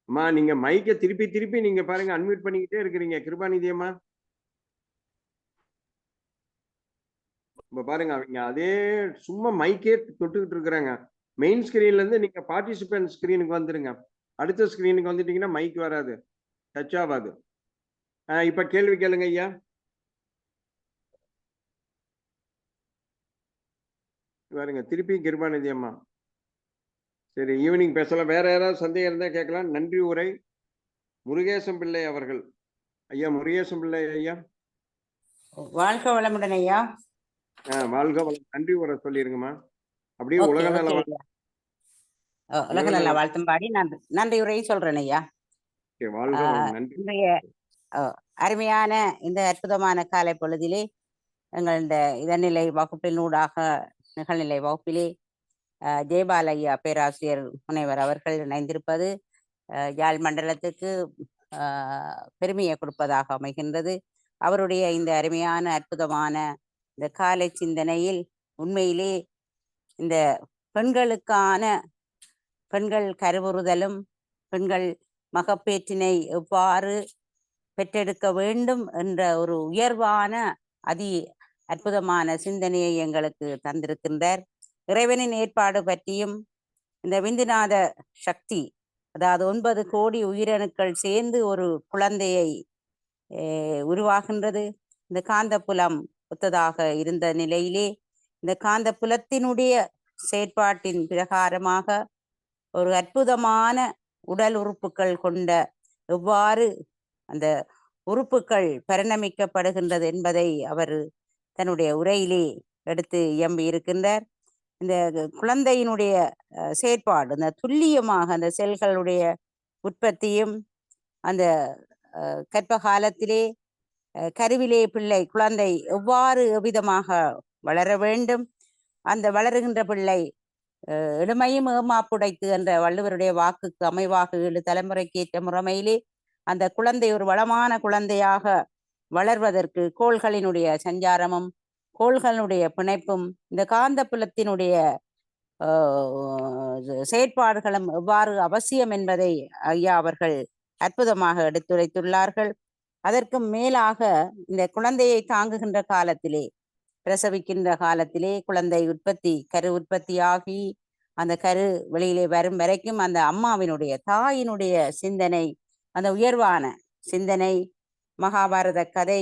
[SPEAKER 2] அம்மா, நீங்க மைக்க திருப்பி நீங்க பாருங்க அன்மியூட் பண்ணிக்கிட்டே இருக்கிறீங்க கிருபாநிதியம்மா. இப்ப பாருங்க அவங்க அதே சும்மா மைக்கே தொட்டுக்கிட்டு இருக்கிறாங்க. மெயின் ஸ்கிரீன்ல இருந்து நீங்க பார்ட்டிசிபென்ட் ஸ்கிரீனுக்கு வந்துருங்க. அடுத்த ஸ்கிரீனுக்கு வந்துட்டீங்கன்னா மைக் வராது, டச் ஆகாது. இப்ப கேள்வி கேளுங்க ஐயா. பாருங்க திருப்பி கிருபாநிதி அம்மா. சரி, ஈவினிங் பேசலாம். வேற யாராவது சந்தேகம் இருந்தா கேட்கலாம். நன்றி உரை முருகேசன் பிள்ளை அவர்கள். ஐயா முருகேசன் பிள்ளை ஐயா.
[SPEAKER 9] வாழ்க வளமுடன் ஐயா.
[SPEAKER 2] வாழ்க வளம். நன்றி உரை சொல்லிருங்கம்மா. அப்படியே
[SPEAKER 9] ஓகே
[SPEAKER 2] உலக நல
[SPEAKER 9] ஓகே ஐயா. உலக
[SPEAKER 2] உலக
[SPEAKER 9] நல்ல
[SPEAKER 2] நல
[SPEAKER 9] வாழ்த்தும் பாடி நன்றி நன்றி உரை சொல்றேன் ஐயா.
[SPEAKER 2] வாழ்க வளம். நன்றி.
[SPEAKER 9] இன்றைய அருமையான இந்த அற்புதமான காலை பொழுதிலே எங்களது இதனிலை வகுப்பினூடாக நிகழ்நிலை வகுப்பிலே ஜெயபால் ஐயா பேராசிரியர் முனைவர் அவர்கள் இணைந்திருப்பது யாழ் மண்டலத்துக்கு பெருமையை கொடுப்பதாக அமைகின்றது. அவருடைய இந்த அருமையான அற்புதமான இந்த காலை சிந்தனையில் உண்மையிலே இந்த பெண்கள் கருவுறுதலும் பெண்கள் மகப்பேற்றினை எவ்வாறு பெற்றெடுக்க வேண்டும் என்ற ஒரு உயர்வான அற்புதமான சிந்தனையை எங்களுக்கு தந்திருக்கின்றார். இறைவனின் ஏற்பாடு பற்றியும் இந்த விந்துநாத சக்தி, அதாவது 9 கோடி உயிரணுக்கள் சேர்ந்து ஒரு குழந்தையை உருவாகின்றது. இந்த காந்தப்புலம் ஒத்ததாக இருந்த நிலையிலே இந்த காந்த புலத்தினுடைய செயற்பாட்டின் பிரகாரமாக ஒரு அற்புதமான உடல் உறுப்புகள் கொண்ட எவ்வாறு அந்த உறுப்புகள் பரிணமிக்கப்படுகின்றது என்பதை அவர் தன்னுடைய உரையிலே எடுத்து இயம்பி இருக்கின்றார். இந்த குழந்தையினுடைய செயற்பாடு, அந்த துல்லியமாக அந்த செல்களுடைய உற்பத்தியும் அந்த கர்ப்ப காலத்திலே கருவிலே குழந்தை எவ்வாறு எவ்விதமாக வளர வேண்டும், அந்த வளருகின்ற பிள்ளை எளிமையும் ஏமாப்புடைத்து என்ற வள்ளுவருடைய வாக்குக்கு அமைவாக 7 தலைமுறைக்கு ஏற்ற முறைமையிலே அந்த குழந்தை ஒரு வளமான குழந்தையாக வளர்வதற்கு கோள்களினுடைய சஞ்சாரமும் கோள்களுடைய பிணைப்பும் இந்த காந்த புலத்தினுடைய செயற்பாடுகளும் எவ்வாறு அவசியம் என்பதை ஐயா அவர்கள் அற்புதமாக எடுத்துரைத்துள்ளார்கள். அதற்கு மேலாக இந்த குழந்தையை தாங்குகின்ற காலத்திலே, பிரசவிக்கின்ற காலத்திலே குழந்தை கரு உற்பத்தியாகி அந்த கரு வெளியிலே வரும் வரைக்கும் அந்த அம்மாவினுடைய தாயினுடைய சிந்தனை, அந்த உயர்வான சிந்தனை, மகாபாரத கதை,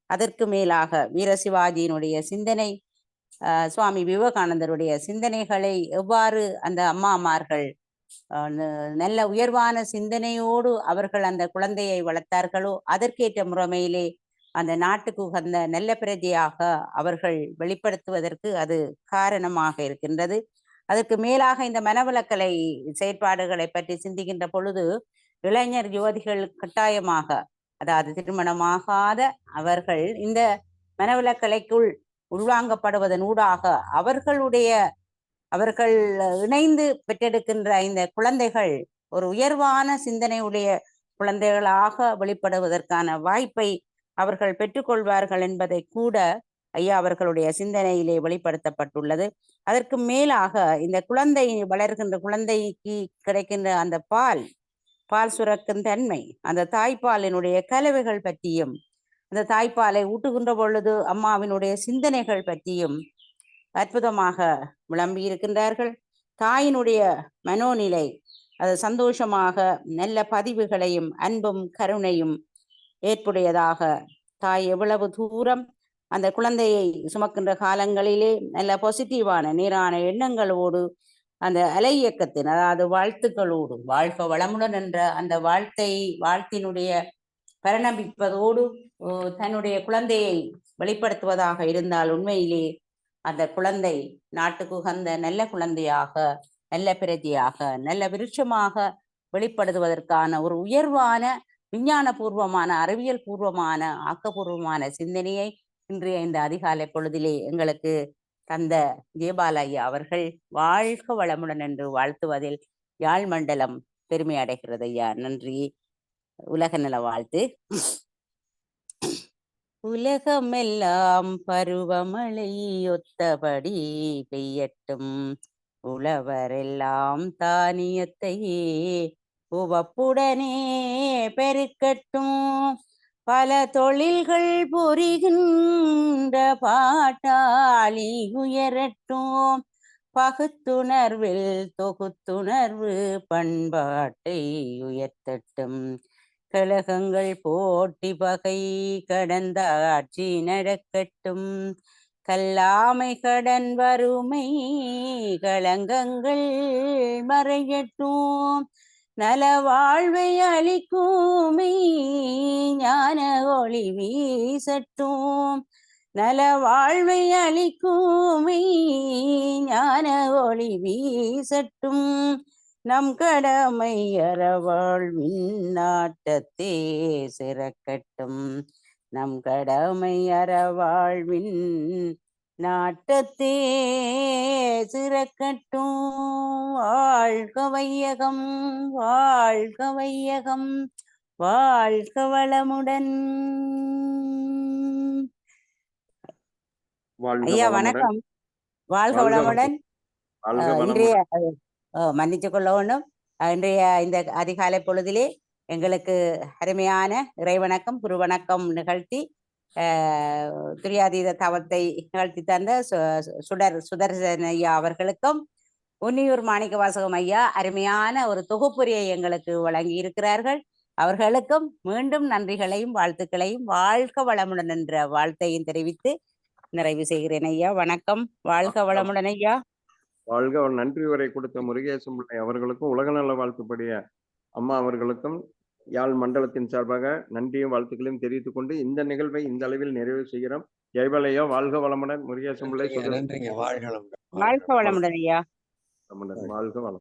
[SPEAKER 9] அதற்கு மேலாக வீரசிவாஜியினுடைய சிந்தனை, சுவாமி விவேகானந்தருடைய சிந்தனைகளை எவ்வாறு அந்த அம்மாமார்கள் நல்ல உயர்வான சிந்தனையோடு அவர்கள் அந்த குழந்தையை வளர்த்தார்களோ அதற்கேற்ற முறைமையிலே அந்த நாட்டுக்கு உகந்த நல்ல பிரஜையாக அவர்கள் வெளிப்படுத்துவதற்கு அது காரணமாக இருக்கின்றது. அதற்கு மேலாக இந்த மனவளக்கலை செயற்பாடுகளை பற்றி சிந்திக்கின்ற பொழுது இளைஞர் யுவதிகள் கட்டாயமாக, அதாவது திருமணமாகாத அவர்கள் இந்த மனவளக்கலைக்குள் உள்வாங்கப்படுவதன் ஊடாக அவர்கள் இணைந்து பெற்றெடுக்கின்ற இந்த குழந்தைகள் ஒரு உயர்வான சிந்தனையுடைய குழந்தைகளாக வெளிப்படுவதற்கான வாய்ப்பை அவர்கள் பெற்றுக்கொள்வார்கள் என்பதை கூட ஐயா அவர்களுடைய சிந்தனையிலே வெளிப்படுத்தப்பட்டுள்ளது. அதற்கு மேலாக இந்த குழந்தை வளர்கின்ற குழந்தைக்கு கிடைக்கின்ற அந்த பால் சுரக்கும் தன்மை, அந்த தாய்ப்பாலினுடைய கலவைகள் பற்றியும், அந்த தாய்ப்பாலை ஊட்டுகின்ற பொழுது அம்மாவினுடைய சிந்தனைகள் பற்றியும் அற்புதமாக விளம்பி இருக்கின்றார்கள். தாயினுடைய மனோநிலை, அது சந்தோஷமாக நல்ல பதிவுகளையும் அன்பும் கருணையும் ஏற்புடையதாக, தாய் எவ்வளவு தூரம் அந்த குழந்தையை சுமக்கின்ற காலங்களிலே நல்ல பாசிட்டிவான நேரான எண்ணங்களோடு அந்த அலை இயக்கத்தின், அதாவது வாழ்த்துக்களோடு, வாழ்க வளமுடன் என்ற அந்த வாழ்த்தினுடைய பரிணமிப்பதோடு தன்னுடைய குழந்தையை வெளிப்படுத்துவதாக இருந்தால் உண்மையிலே அந்த குழந்தை நாட்டுக்கு உகந்த நல்ல குழந்தையாக, நல்ல பிரஜையாக, நல்ல விருட்சமாக வெளிப்படுத்துவதற்கான ஒரு உயர்வான விஞ்ஞான பூர்வமான, அறிவியல் பூர்வமான, ஆக்கப்பூர்வமான சிந்தனையை இன்றைய இந்த அதிகாலை பொழுதிலே எங்களுக்கு தந்த ஜெயபால் ஐயா அவர்கள் வாழ்க வளமுடன் என்று வாழ்த்துவதில் யாழ் மண்டலம் பெருமை அடைகிறது ஐயா. நன்றி. உலக நல வாழ்த்து. உலகமெல்லாம் பருவமழை ஒத்தபடி பெய்யட்டும், உழவரெல்லாம் தானியத்தையே உவப்புடனே பெருக்கட்டும், பல தொழில்கள் புரிகின்ற பாட்டாளி உயரட்டும், பகுத்துணர்வில் தொகுத்துணர்வு பண்பாட்டை உயர்த்தட்டும், கழகங்கள் போட்டி பகை கடந்த ஆட்சி நடக்கட்டும், கல்லாமை கடன் வறுமை களங்கங்கள் மறையட்டும், நல வாழ்வை அளிக்குமே ஞான ஒளி வீசட்டும், நல வாழ்வை அளிக்குமை ஞான ஒளி வீசட்டும் நம் கடமை அறவாழ்வின் நாட்டத்தே சிறக்கட்டும் நம் கடமை அறவாழ்வின் நாட்டத்தே சிறக்கட்டும் வாழ்க வையகம் வாழ்க வையகம் வாழ்க வளமுடன். ஐயா வணக்கம். வாழ்க வளமுடன். இன்றைய மன்னிச்சு கொள்ள வேண்டும். இன்றைய இந்த அதிகாலை பொழுதிலே எங்களுக்கு அருமையான இறைவணக்கம் குருவணக்கம் நிகழ்த்தி துரியாதீத தவத்தை நிகழ்த்தி தந்த சுதர்சன ஐயா அவர்களுக்கும் உன்னியூர் மாணிக்க வாசகம் ஐயா அருமையான ஒரு தொகுப்புரையை எங்களுக்கு வழங்கி இருக்கிறார்கள். அவர்களுக்கும் மீண்டும் நன்றிகளையும் வாழ்த்துக்களையும் வாழ்க வளமுடன் என்ற வாழ்த்தையும் தெரிவித்து நிறைவு செய்கிறேன் ஐயா. வணக்கம். வாழ்க வளமுடன் ஐயா.
[SPEAKER 2] வாழ்க. நன்றி உரை கொடுத்த முருகேசன் பிள்ளை அவர்களுக்கும் உலக நல வாழ்த்துப்படிய அம்மா அவர்களுக்கும் யாழ் மண்டலத்தின் சார்பாக நன்றியும் வாழ்த்துக்களையும் தெரிவித்துக் கொண்டு இந்த நிகழ்வை இந்த அளவில் நிறைவு செய்கிறோம். ஜெயபாலையா வாழ்க வளமுடன். முருகேசன் பிள்ளை
[SPEAKER 3] நன்றிங்க. வாழ்க வளமுடன்.
[SPEAKER 9] வாழ்க வளமுடன் ஐயா.
[SPEAKER 2] வாழ்க வளம்.